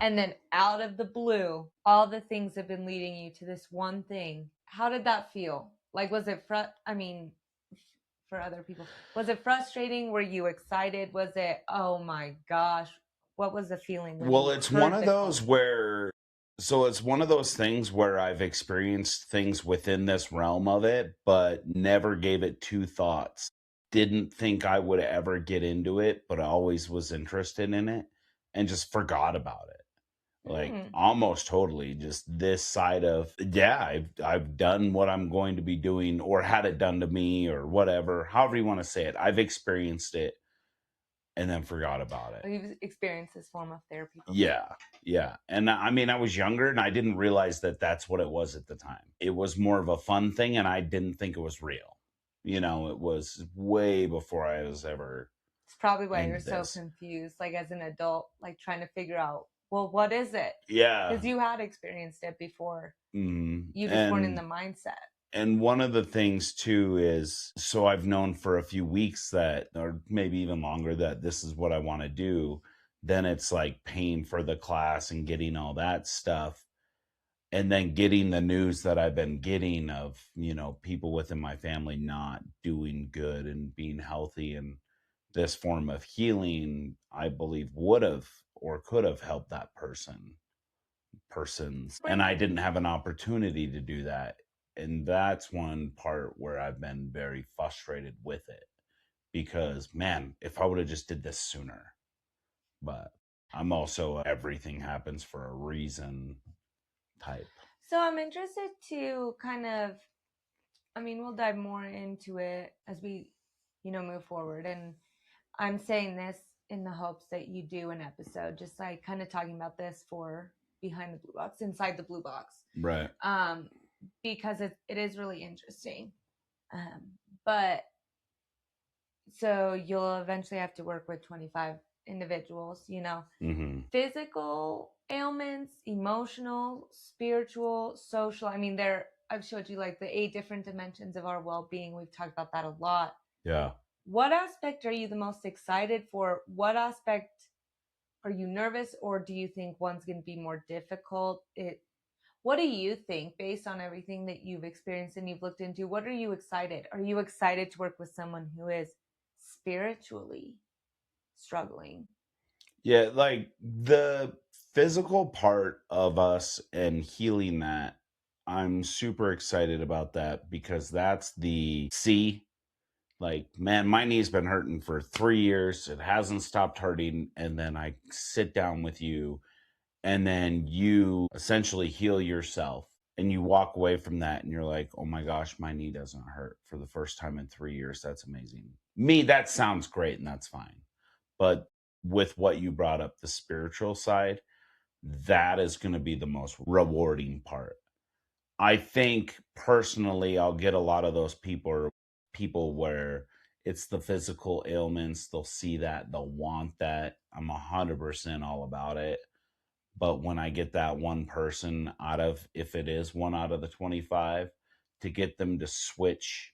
And then out of the blue, all the things have been leading you to this one thing. How did that feel? Like, was it for other people, was it frustrating? Were you excited? Was it, oh my gosh, what was the feeling? Well, it's one of those where it's one of those things where I've experienced things within this realm of it, but never gave it two thoughts. Didn't think I would ever get into it, but I always was interested in it and just forgot about it. Like almost totally just this side of, yeah, I've done what I'm going to be doing, or had it done to me, or whatever, however you want to say it. I've experienced it and then forgot about it. You've experienced this form of therapy before. Yeah. And I mean, I was younger and I didn't realize that that's what it was at the time. It was more of a fun thing, and I didn't think it was real. It was way before I was ever. It's probably why you're so confused, like as an adult, like trying to figure out, well, what is it? Yeah. Because you had experienced it before. Mm-hmm. You just weren't in the mindset. And one of the things too is, so I've known for a few weeks that, or maybe even longer, that this is what I want to do. Then it's like paying for the class and getting all that stuff. And then getting the news that I've been getting of, people within my family not doing good and being healthy. And this form of healing, I believe, would have or could have helped that persons. And I didn't have an opportunity to do that. And that's one part where I've been very frustrated with it, because, man, if I would have just did this sooner. But I'm also everything happens for a reason type. So I'm interested to kind of, I mean, we'll dive more into it as we, move forward. And I'm saying this in the hopes that you do an episode, just like kind of talking about this for Behind the Blue Box, Inside the Blue Box. Right. Because it is really interesting. But so you'll eventually have to work with 25 individuals, physical ailments, emotional, spiritual, social. I mean, I've showed you like the 8 different dimensions of our well-being. We've talked about that a lot. Yeah. What aspect are you the most excited for? What aspect are you nervous, or do you think one's going to be more difficult? What do you think, based on everything that you've experienced and you've looked into? What are you excited? Are you excited to work with someone who is spiritually struggling. Yeah, like the physical part of us and healing that, I'm super excited about that because that's the C. Like, man, my knee's been hurting for 3 years. It hasn't stopped hurting. And then I sit down with you, and then you essentially heal yourself. And you walk away from that and you're like, oh my gosh, my knee doesn't hurt for the first time in 3 years. That's amazing. Me, that sounds great and that's fine. But with what you brought up, the spiritual side, that is going to be the most rewarding part. I think personally, I'll get a lot of those people where it's the physical ailments. They'll see that, they'll want that. I'm 100% all about it. But when I get that one person out of, if it is one out of the 25, to get them to switch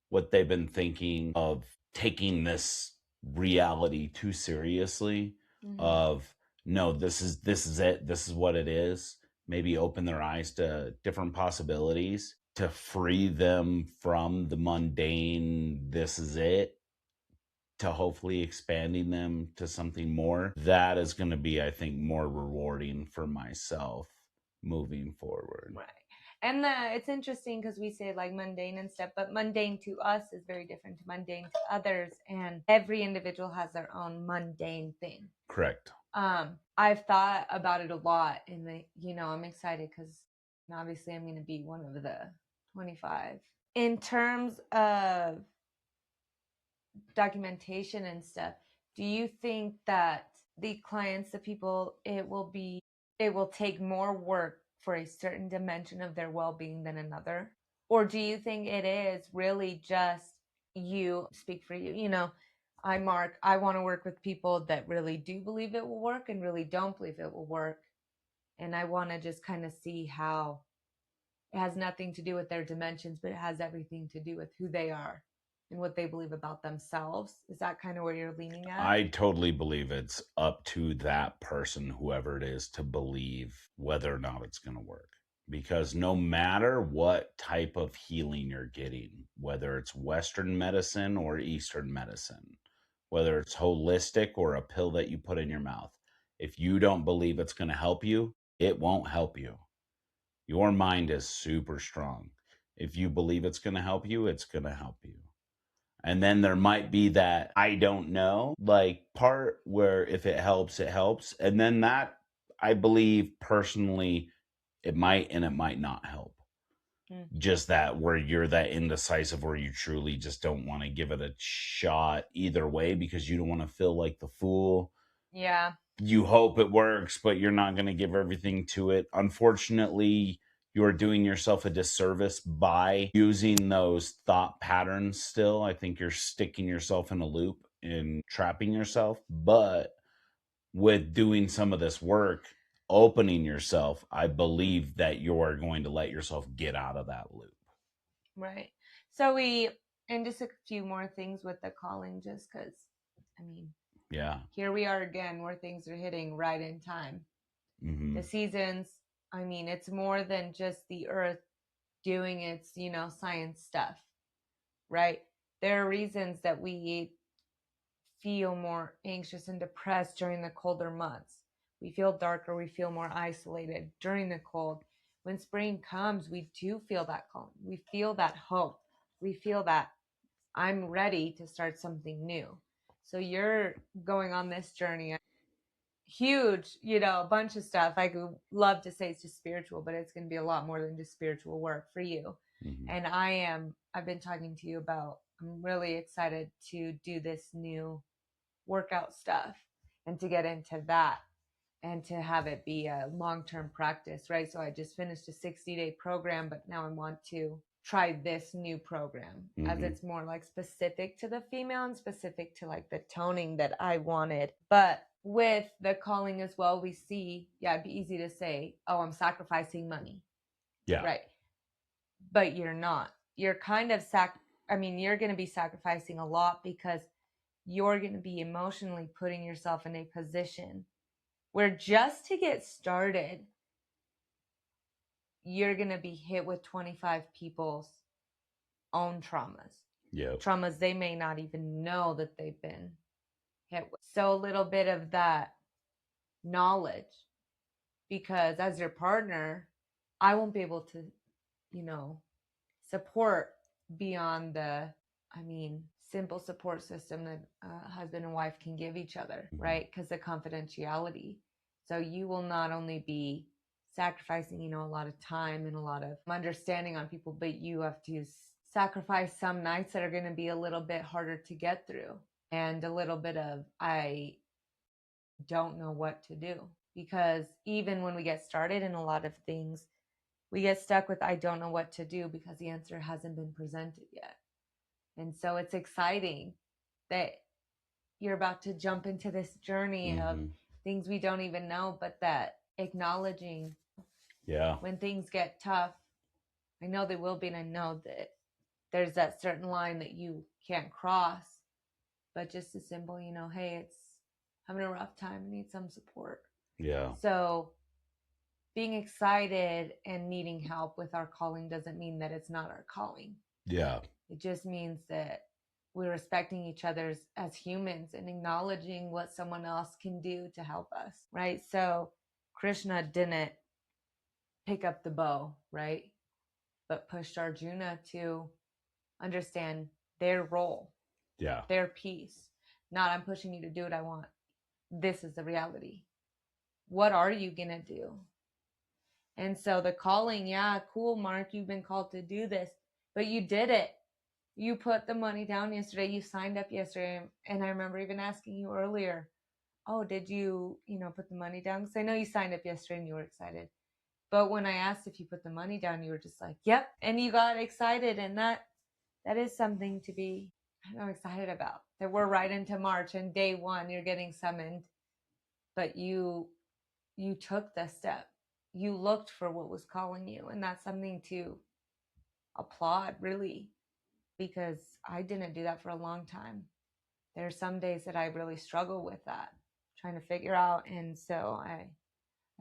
what they've been thinking of taking this reality too seriously, of no, this is it, this is what it is, maybe open their eyes to different possibilities, to free them from the mundane, this is it, to hopefully expanding them to something more. That is going to be, I think, more rewarding for myself moving forward. Right. And it's interesting because we say like mundane and stuff, but mundane to us is very different to mundane to others. And every individual has their own mundane thing. Correct. I've thought about it a lot, and I'm excited because obviously I'm going to be one of the 25. In terms of documentation and stuff, do you think that the clients, the people, it will take more work for a certain dimension of their well-being than another? Or do you think it is really just, you speak for you, I want to work with people that really do believe it will work and really don't believe it will work, and I want to just kind of see how it has nothing to do with their dimensions, but it has everything to do with who they are and what they believe about themselves. Is that kind of where you're leaning at? I totally believe it's up to that person, whoever it is, to believe whether or not it's going to work. Because no matter what type of healing you're getting, whether it's Western medicine or Eastern medicine, whether it's holistic or a pill that you put in your mouth, if you don't believe it's going to help you, it won't help you. Your mind is super strong. If you believe it's going to help you, it's going to help you. And then there might be that I don't know, like part where if it helps, it helps. And then that, I believe personally, it might and it might not help. Just that where you're that indecisive, where you truly just don't want to give it a shot either way because you don't want to feel like the fool. Yeah. You hope it works, but you're not going to give everything to it. Unfortunately, you're doing yourself a disservice by using those thought patterns still. I think you're sticking yourself in a loop and trapping yourself. But with doing some of this work, opening yourself, I believe that you're going to let yourself get out of that loop. Right. So and just a few more things with the calling, just because, yeah, here we are again where things are hitting right in time. The seasons, it's more than just the earth doing its, science stuff, right? There are reasons that we feel more anxious and depressed during the colder months. We feel darker, we feel more isolated during the cold. When spring comes, we do feel that calm. We feel that hope. We feel that I'm ready to start something new. So you're going on this journey, huge, a bunch of stuff. I could love to say it's just spiritual, but it's going to be a lot more than just spiritual work for you. And I've been talking to you about, I'm really excited to do this new workout stuff and to get into that and to have it be a long-term practice, right? So I just finished a 60-day program, but now I want to try this new program as it's more like specific to the female and specific to like the toning that I wanted. But with the calling as well, we see, it'd be easy to say, oh, I'm sacrificing money. Yeah. Right. But you're not. You're kind of you're going to be sacrificing a lot because you're going to be emotionally putting yourself in a position where just to get started, you're going to be hit with 25 people's own traumas. Yeah. Traumas they may not even know that they've been hit with so little bit of that knowledge, because as your partner, I won't be able to, support beyond the, simple support system that husband and wife can give each other, right? Because the confidentiality. So you will not only be sacrificing, a lot of time and a lot of understanding on people, but you have to sacrifice some nights that are going to be a little bit harder to get through, and a little bit of, I don't know what to do. Because even when we get started in a lot of things, we get stuck with, I don't know what to do, because the answer hasn't been presented yet. And so it's exciting that you're about to jump into this journey of things we don't even know, but that acknowledging when things get tough, I know they will be, and I know that there's that certain line that you can't cross, but just a simple, hey, it's having a rough time, I need some support. Yeah. So being excited and needing help with our calling doesn't mean that it's not our calling. Yeah. It just means that we're respecting each other as humans and acknowledging what someone else can do to help us, right? So Krishna didn't pick up the bow, right? But pushed Arjuna to understand their role, their piece. Not, I'm pushing you to do what I want. This is the reality. What are you going to do? And so the calling, yeah, cool, Mark, you've been called to do this, but you did it. You put the money down yesterday. You signed up yesterday. And I remember even asking you earlier, oh, did you, put the money down? Because I know you signed up yesterday and you were excited. But when I asked if you put the money down, you were just like, yep. And you got excited. And that is something to be, excited about. That we're right into March, and day one, you're getting summoned. But you took the step. You looked for what was calling you. And that's something to applaud, really, because I didn't do that for a long time. There are some days that I really struggle with that, trying to figure out. And so I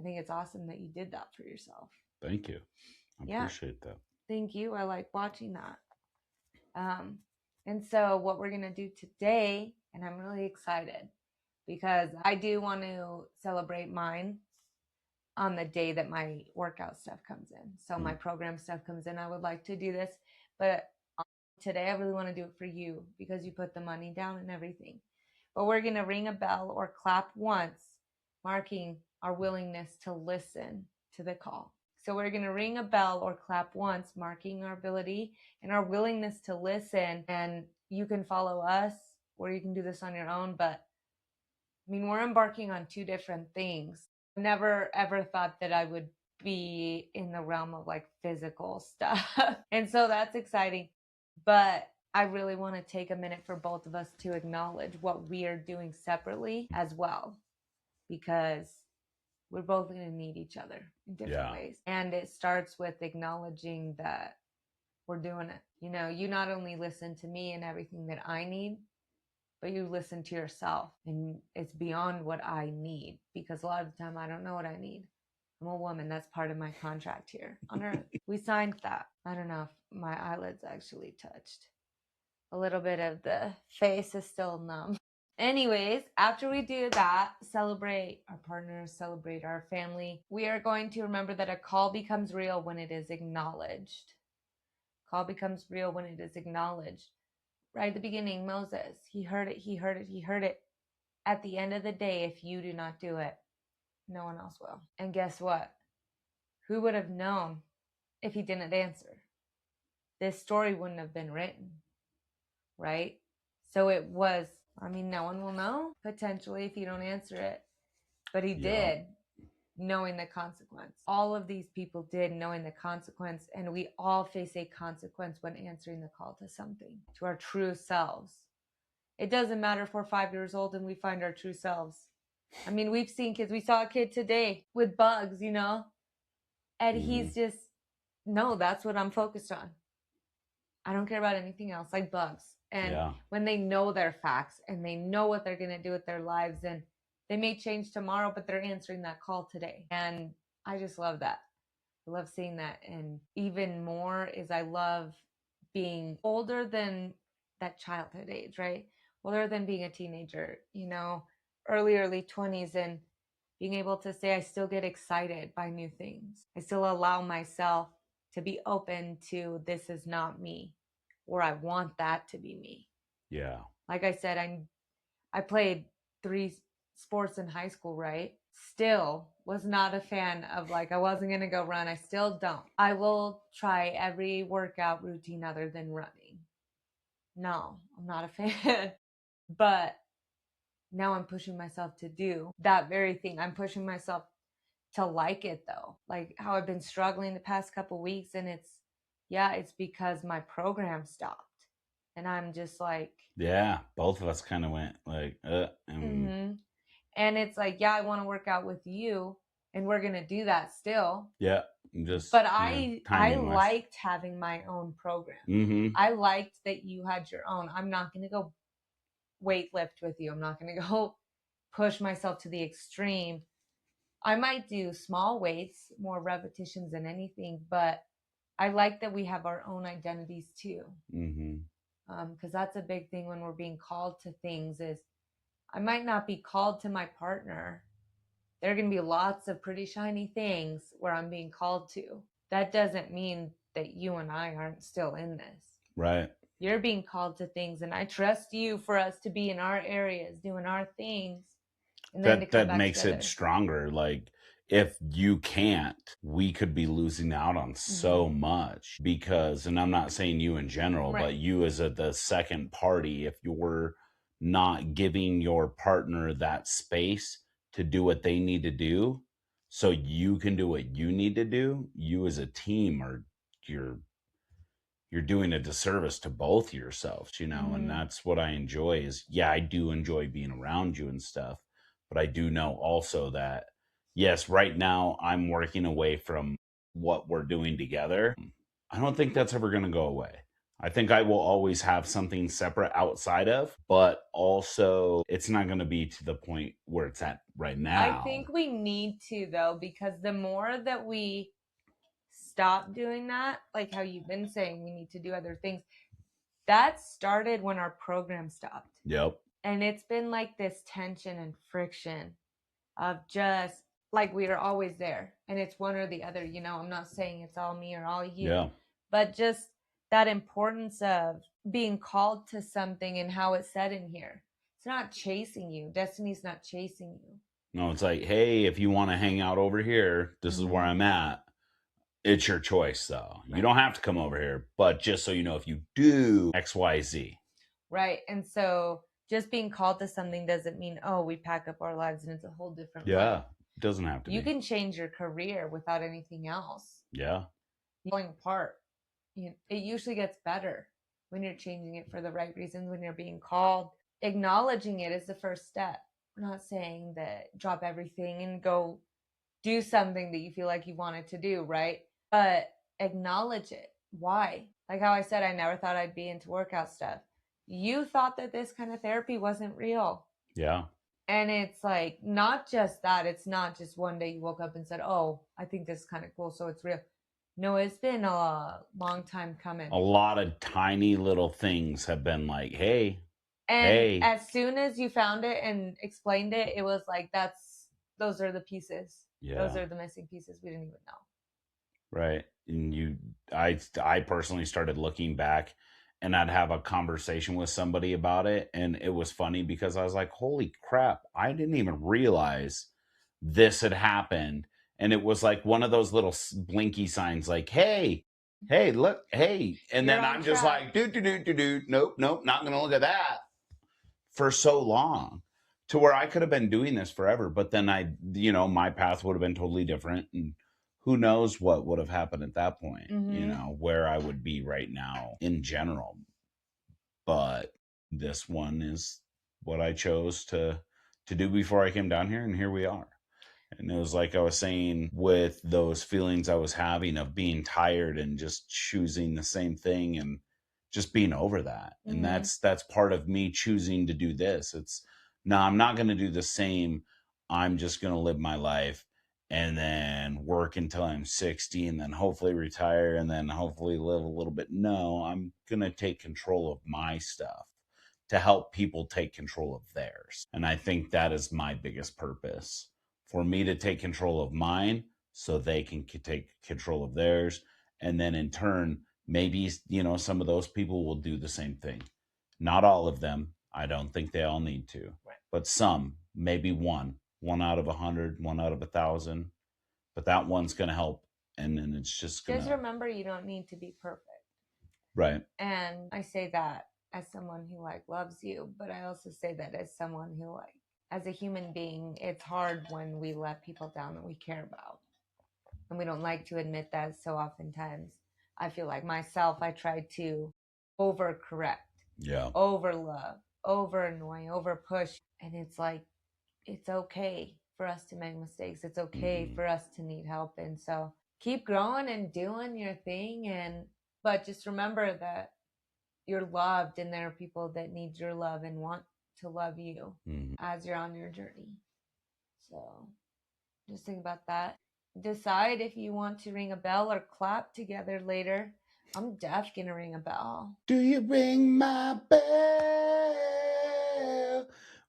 think it's awesome that you did that for yourself. Thank you. I appreciate that. Thank you. I like watching that. And so what we're going to do today, and I'm really excited because I do want to celebrate mine on the day that my workout stuff comes in. So my program stuff comes in. I would like to do this, but today I really want to do it for you because you put the money down and everything. But we're going to ring a bell or clap once, marking our willingness to listen to the call. So we're going to ring a bell or clap once, marking our ability and our willingness to listen. And you can follow us, or you can do this on your own. But we're embarking on two different things. Never ever thought that I would be in the realm of like physical stuff. And so that's exciting. But I really want to take a minute for both of us to acknowledge what we are doing separately as well, because we're both going to need each other in different ways. And it starts with acknowledging that we're doing it. You not only listen to me and everything that I need, but you listen to yourself, and it's beyond what I need, because a lot of the time I don't know what I need. I'm a woman. That's part of my contract here on earth. We signed that. I don't know if my eyelids actually touched. A little bit of the face is still numb. Anyways, after we do that, celebrate our partners, celebrate our family, we are going to remember that a call becomes real when it is acknowledged. Call becomes real when it is acknowledged. Right at the beginning, Moses, he heard it, he heard it, he heard it. At the end of the day, if you do not do it, no one else will. And guess what? Who would have known if he didn't answer? This story wouldn't have been written, right? So it was, no one will know potentially if you don't answer it. But he did, knowing the consequence. All of these people did, knowing the consequence. And we all face a consequence when answering the call to something, to our true selves. It doesn't matter if we're 5 years old and we find our true selves. We've seen kids. We saw a kid today with bugs, and he's just, no, that's what I'm focused on. I don't care about anything else, like bugs. And when they know their facts and they know what they're going to do with their lives, and they may change tomorrow, but they're answering that call today. And I just love that. I love seeing that. And even more is I love being older than that childhood age, right? other than being a teenager, early 20s, and being able to say I still get excited by new things. I still allow myself to be open to this is not me, or I want that to be me. Yeah. Like I said, I played 3 sports in high school, right? Still was not a fan of, like, I wasn't going to go run. I still don't. I will try every workout routine other than running. No, I'm not a fan. But now I'm pushing myself to do that very thing. I'm pushing myself to like it, though. Like how I've been struggling the past couple weeks, and it's because my program stopped. And I'm just like, Yeah, both of us kind of went like, mm-hmm. And it's like, yeah, I want to work out with you, and we're gonna do that still. Yeah, just. But I I liked having my own program. Mm-hmm. I liked that you had your own. I'm not gonna go weight lift with you. I'm not gonna go push myself to the extreme. I might do small weights, more repetitions than anything, but I like that we have our own identities too. Mm-hmm. Because that's a big thing when we're being called to things. Is I might not be called to my partner. There are going to be lots of pretty shiny things where I'm being called to. That doesn't mean that you and I aren't still in this. Right. You're being called to things, and I trust you for us to be in our areas doing our things. And then that makes it stronger. Like, if you can't, we could be losing out on so much because, and I'm not saying you in general, right, but you as the second party, if you're not giving your partner that space to do what they need to do so you can do what you need to do, you as a team are you're doing a disservice to both yourselves, and that's what I enjoy is, yeah, I do enjoy being around you and stuff, but I do know also that, yes, right now I'm working away from what we're doing together. I don't think that's ever going to go away. I think I will always have something separate outside of, but also it's not going to be to the point where it's at right now. I think we need to, though, because the more that we stop doing that, like how you've been saying, we need to do other things. That started when our program stopped. Yep. And it's been like this tension and friction of just like we are always there, and it's one or the other. I'm not saying it's all me or all you. Yeah. But just that importance of being called to something and how it's said in here. It's not chasing you. Destiny's not chasing you. No, it's like, hey, if you want to hang out over here, this is where I'm at. It's your choice, though. Right. You don't have to come over here, but just so you know, if you do XYZ. Right. And so just being called to something doesn't mean, oh, we pack up our lives and it's a whole different life. It doesn't have to You can change your career without anything else. Yeah. Falling apart. It usually gets better when you're changing it for the right reasons, when you're being called. Acknowledging it is the first step. We're not saying that drop everything and go do something that you feel like you wanted to do, right? But acknowledge it. Why? Like how I said, I never thought I'd be into workout stuff. You thought that this kind of therapy wasn't real. Yeah. And it's like, not just that. It's not just one day you woke up and said, oh, I think this is kind of cool, so it's real. No, it's been a long time coming. A lot of tiny little things have been like, hey. And as soon as you found it and explained it, it was like, those are the pieces. Yeah. Those are the missing pieces we didn't even know. Right. And I personally started looking back, and I'd have a conversation with somebody about it. And it was funny because I was like, holy crap, I didn't even realize this had happened. And it was like one of those little blinky signs like, hey, look, hey. And then I'm just like, nope, not going to look at that for so long, to where I could have been doing this forever. But then my path would have been totally different. And who knows what would have happened at that point, where I would be right now in general. But this one is what I chose to do before I came down here, and here we are. And it was like I was saying, with those feelings I was having of being tired and just choosing the same thing and just being over that. And that's part of me choosing to do this. It's, no, I'm not going to do the same. I'm just going to live my life and then work until I'm 60 and then hopefully retire and then hopefully live a little bit. No, I'm going to take control of my stuff, to help people take control of theirs. And I think that is my biggest purpose, for me to take control of mine so they can take control of theirs. And then in turn, maybe, some of those people will do the same thing. Not all of them. I don't think they all need to, Right. but some, maybe one out of 100, one out of 1,000. But that one's going to help. And then it's just going to. Just remember, you don't need to be perfect. Right. And I say that as someone who loves you, but I also say that as someone who as a human being, it's hard when we let people down that we care about. And we don't like to admit that. So oftentimes I feel like myself, I try to overcorrect, over love, over annoy, over push. And it's it's okay for us to make mistakes. It's okay for us to need help. And so keep growing and doing your thing. But just remember that you're loved, and there are people that need your love and want to love you as you're on your journey. So just think about that. Decide if you want to ring a bell or clap together later. I'm deaf gonna ring a bell. Do you ring my bell?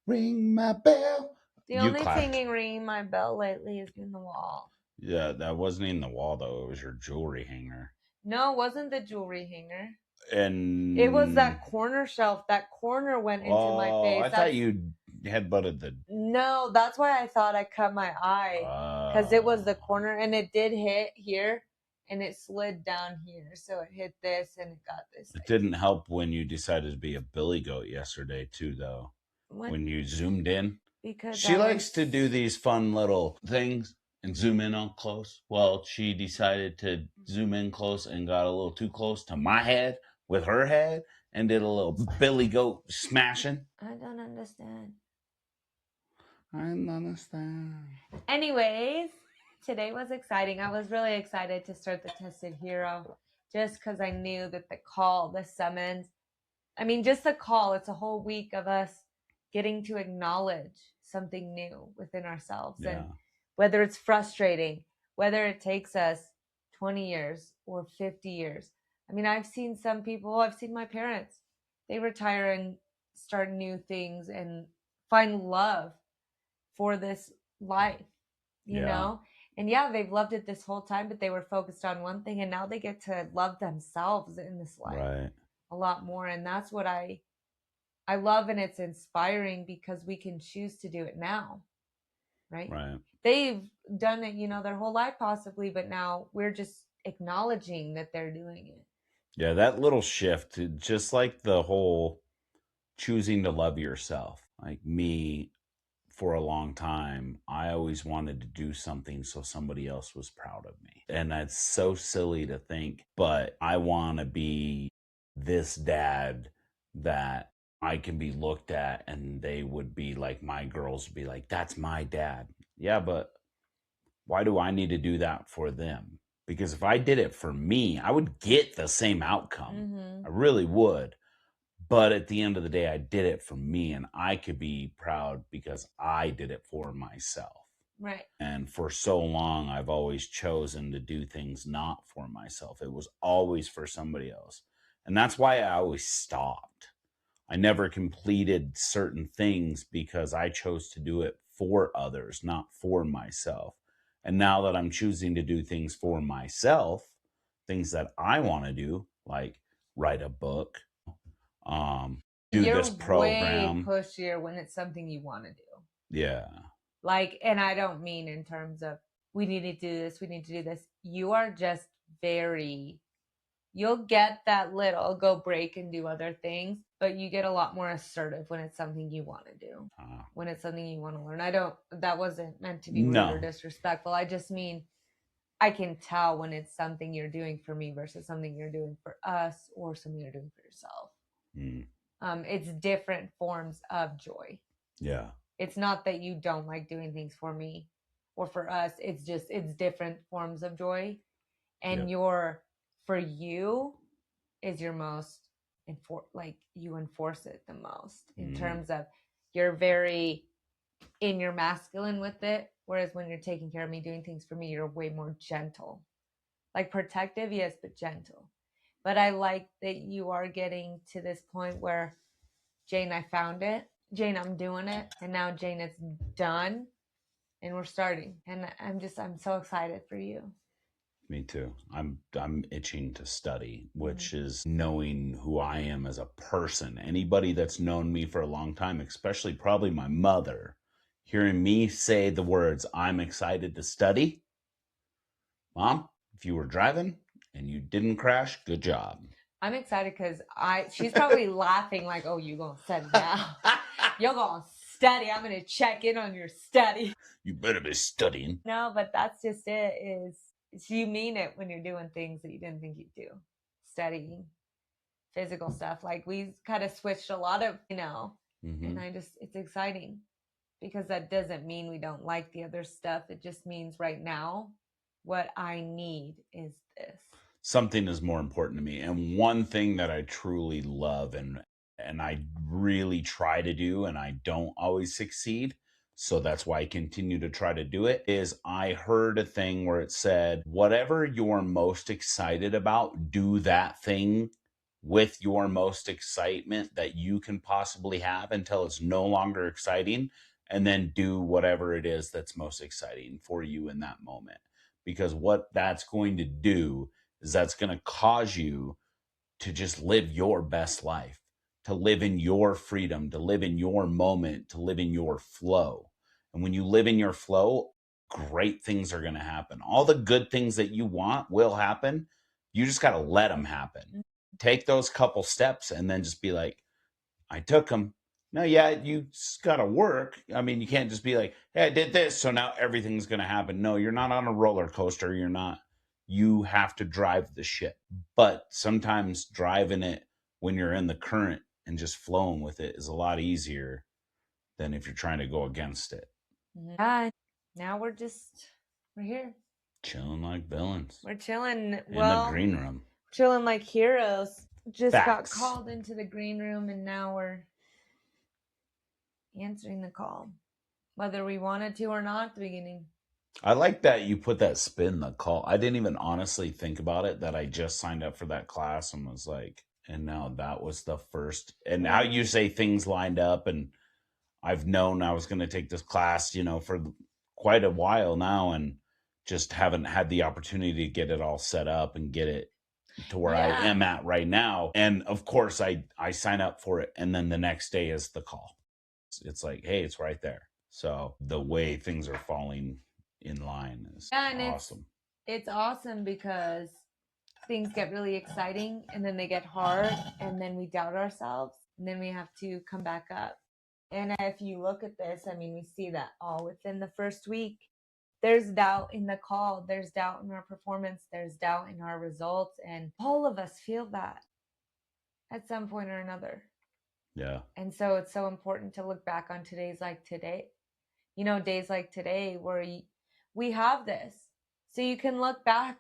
Ring my bell. The only thing in ringing my bell lately has been the wall. Yeah, that wasn't even the wall though. It was your jewelry hanger. No, it wasn't the jewelry hanger. And it was that corner shelf. That corner went into my face. I thought you headbutted the. No, that's why I thought I cut my eye, because it was the corner, and it did hit here, and it slid down here, so it hit this, and it got this. It didn't help when you decided to be a billy goat yesterday too, though. When you zoomed in, because she likes to do these fun little things and zoom in on close. Well, she decided to zoom in close and got a little too close to my head with her head and did a little billy goat smashing. I don't understand. I don't understand. Anyways, today was exciting. I was really excited to start the Tested Hero, just because I knew that the call, the summons, just the call, it's a whole week of us getting to acknowledge something new within ourselves. Yeah. And whether it's frustrating, whether it takes us 20 years or 50 years. I've seen some people, I've seen my parents, they retire and start new things and find love for this life, you know? And they've loved it this whole time, but they were focused on one thing, and now they get to love themselves in this life a lot more. And that's what I love, and it's inspiring because we can choose to do it now, right? They've done it, their whole life possibly, but now we're just acknowledging that they're doing it. Yeah, that little shift, just like the whole choosing to love yourself. Like me, for a long time, I always wanted to do something so somebody else was proud of me. And that's so silly to think, but I want to be this dad that I can be looked at and they would be like, my girls would be like, that's my dad. Yeah, but why do I need to do that for them? Because if I did it for me, I would get the same outcome. I really would. But at the end of the day, I did it for me, and I could be proud because I did it for myself. Right. And for so long, I've always chosen to do things not for myself. It was always for somebody else. And that's why I always stopped. I never completed certain things because I chose to do it for others, not for myself. And now that I'm choosing to do things for myself, things that I want to do, like write a book, do You're this program. way pushier when it's something you want to do. Yeah. And I don't mean in terms of we need to do this, we need to do this. You are just you'll get that little go break and do other things, but you get a lot more assertive when it's something you want to do, when it's something you want to learn. That wasn't meant to be rude or disrespectful. I just mean, I can tell when it's something you're doing for me versus something you're doing for us or something you're doing for yourself. It's different forms of joy. Yeah. It's not that you don't like doing things for me or for us. It's different forms of joy. And for you is your most, you enforce it the most in terms of you're very in your masculine with it. Whereas when you're taking care of me, doing things for me, you're way more gentle. Like protective, yes, but gentle. But I like that you are getting to this point where Jane, I found it. Jane, I'm doing it. And now, Jane, it's done. And we're starting. And I'm so excited for you. Me too. I'm itching to study, which is knowing who I am as a person. Anybody that's known me for a long time, especially probably my mother, hearing me say the words, I'm excited to study. Mom, if you were driving and you didn't crash, good job. I'm excited because she's probably laughing like, oh, you gonna study now. You're gonna study. I'm gonna check in on your study. You better be studying. No, but that's just it, is you mean it when you're doing things that you didn't think you'd do. Studying physical stuff. Like, we kind of switched a lot of, and it's exciting because that doesn't mean we don't like the other stuff. It just means right now what I need is this. Something is more important to me. And one thing that I truly love and I really try to do, and I don't always succeed, so that's why I continue to try to do it, is I heard a thing where it said, whatever you're most excited about, do that thing with your most excitement that you can possibly have until it's no longer exciting, and then do whatever it is that's most exciting for you in that moment. Because what that's going to do is that's going to cause you to just live your best life, to live in your freedom, to live in your moment, to live in your flow. And when you live in your flow, great things are going to happen. All the good things that you want will happen. You just got to let them happen. Take those couple steps and then just be like, I took them. No, yeah, you got to work. I mean, you can't just be like, hey, I did this, so now everything's going to happen. No, you're not on a roller coaster. You're not. You have to drive the ship. But sometimes driving it when you're in the current and just flowing with it is a lot easier than if you're trying to go against it. Yeah. Now we're here. Chilling like villains. We're chilling. In the green room. Chilling like heroes. Just Facts. got called into the green room, and now we're answering the call, whether we wanted to or not at the beginning. I like that you put that spin, the call. I didn't even honestly think about it, that I just signed up for that class and was like, and now that was the first. And how you say things lined up, and I've known I was going to take this class, for quite a while now, and just haven't had the opportunity to get it all set up and get it to where I am at right now. And of course I sign up for it, and then the next day is the call. It's like, hey, it's right there. So the way things are falling in line is awesome. It's awesome because things get really exciting, and then they get hard, and then we doubt ourselves, and then we have to come back up. And if you look at this, I mean, we see that all within the first week. There's doubt in the call. There's doubt in our performance. There's doubt in our results. And all of us feel that at some point or another. Yeah. And so it's so important to look back on days like today, days like today where we have this. So you can look back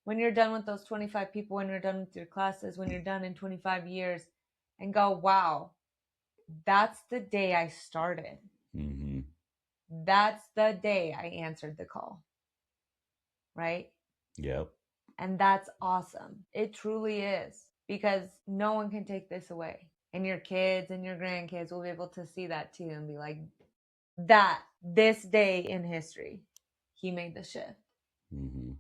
when you're done with those 25 people, when you're done with your classes, when you're done in 25 years, and go, wow, that's the day I started. Mm-hmm. That's the day I answered the call. Right? Yep. And that's awesome. It truly is, because no one can take this away. And your kids and your grandkids will be able to see that too and be like, this day in history, he made the shift. Mm-hmm.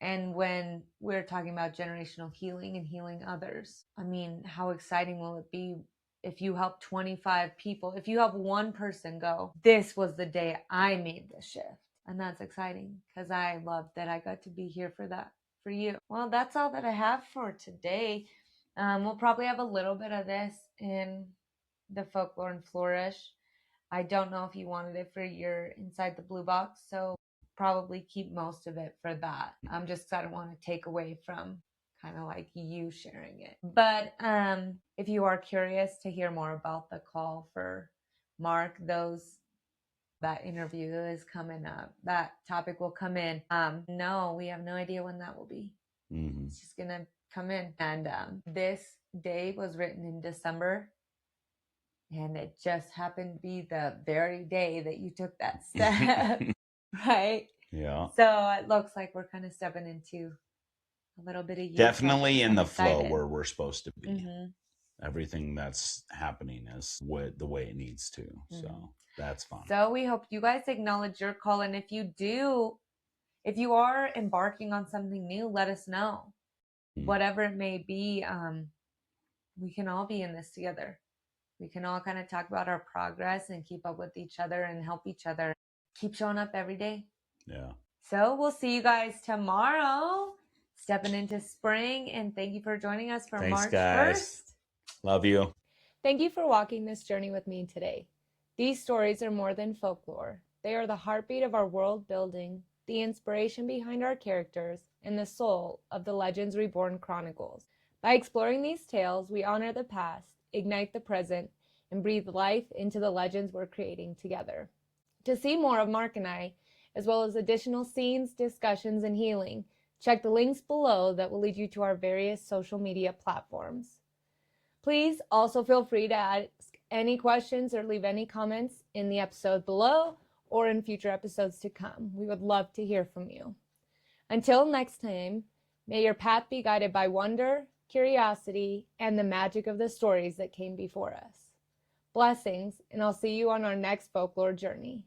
And when we're talking about generational healing and healing others, I mean, how exciting will it be if you help 25 people, if you help one person go, this was the day I made the shift. And that's exciting, because I love that I got to be here for that, for you. Well, that's all that I have for today. We'll probably have a little bit of this in the Folklore and Flourish. I don't know if you wanted it for your Inside the Blue Box, so probably keep most of it for that. I don't want to take away from kind of like you sharing it. But if you are curious to hear more about the call for Mark, that interview is coming up. That topic will come in. No, we have no idea when that will be. Mm-hmm. It's just gonna come in. And this day was written in December, and it just happened to be the very day that you took that step. Right? Yeah. So it looks like we're kind of stepping into a little bit of you. Definitely in the flow where we're supposed to be. Mm-hmm. everything that's happening is the way it needs to. So that's fun. So we hope you guys acknowledge your call. And if you are embarking on something new, let us know. Whatever it may be, we can all be in this together. We can all kind of talk about our progress and keep up with each other and help each other keep showing up every day. Yeah. So we'll see you guys tomorrow, stepping into spring. And thank you for joining us for Thanks, March guys. 1st. Love you. Thank you for walking this journey with me today. These stories are more than folklore. They are the heartbeat of our world building, the inspiration behind our characters, and the soul of the Legends Reborn Chronicles. By exploring these tales, we honor the past, ignite the present, and breathe life into the legends we're creating together. To see more of Mark and I, as well as additional scenes, discussions, and healing, check the links below that will lead you to our various social media platforms. Please also feel free to ask any questions or leave any comments in the episode below or in future episodes to come. We would love to hear from you. Until next time, may your path be guided by wonder, curiosity, and the magic of the stories that came before us. Blessings, and I'll see you on our next folklore journey.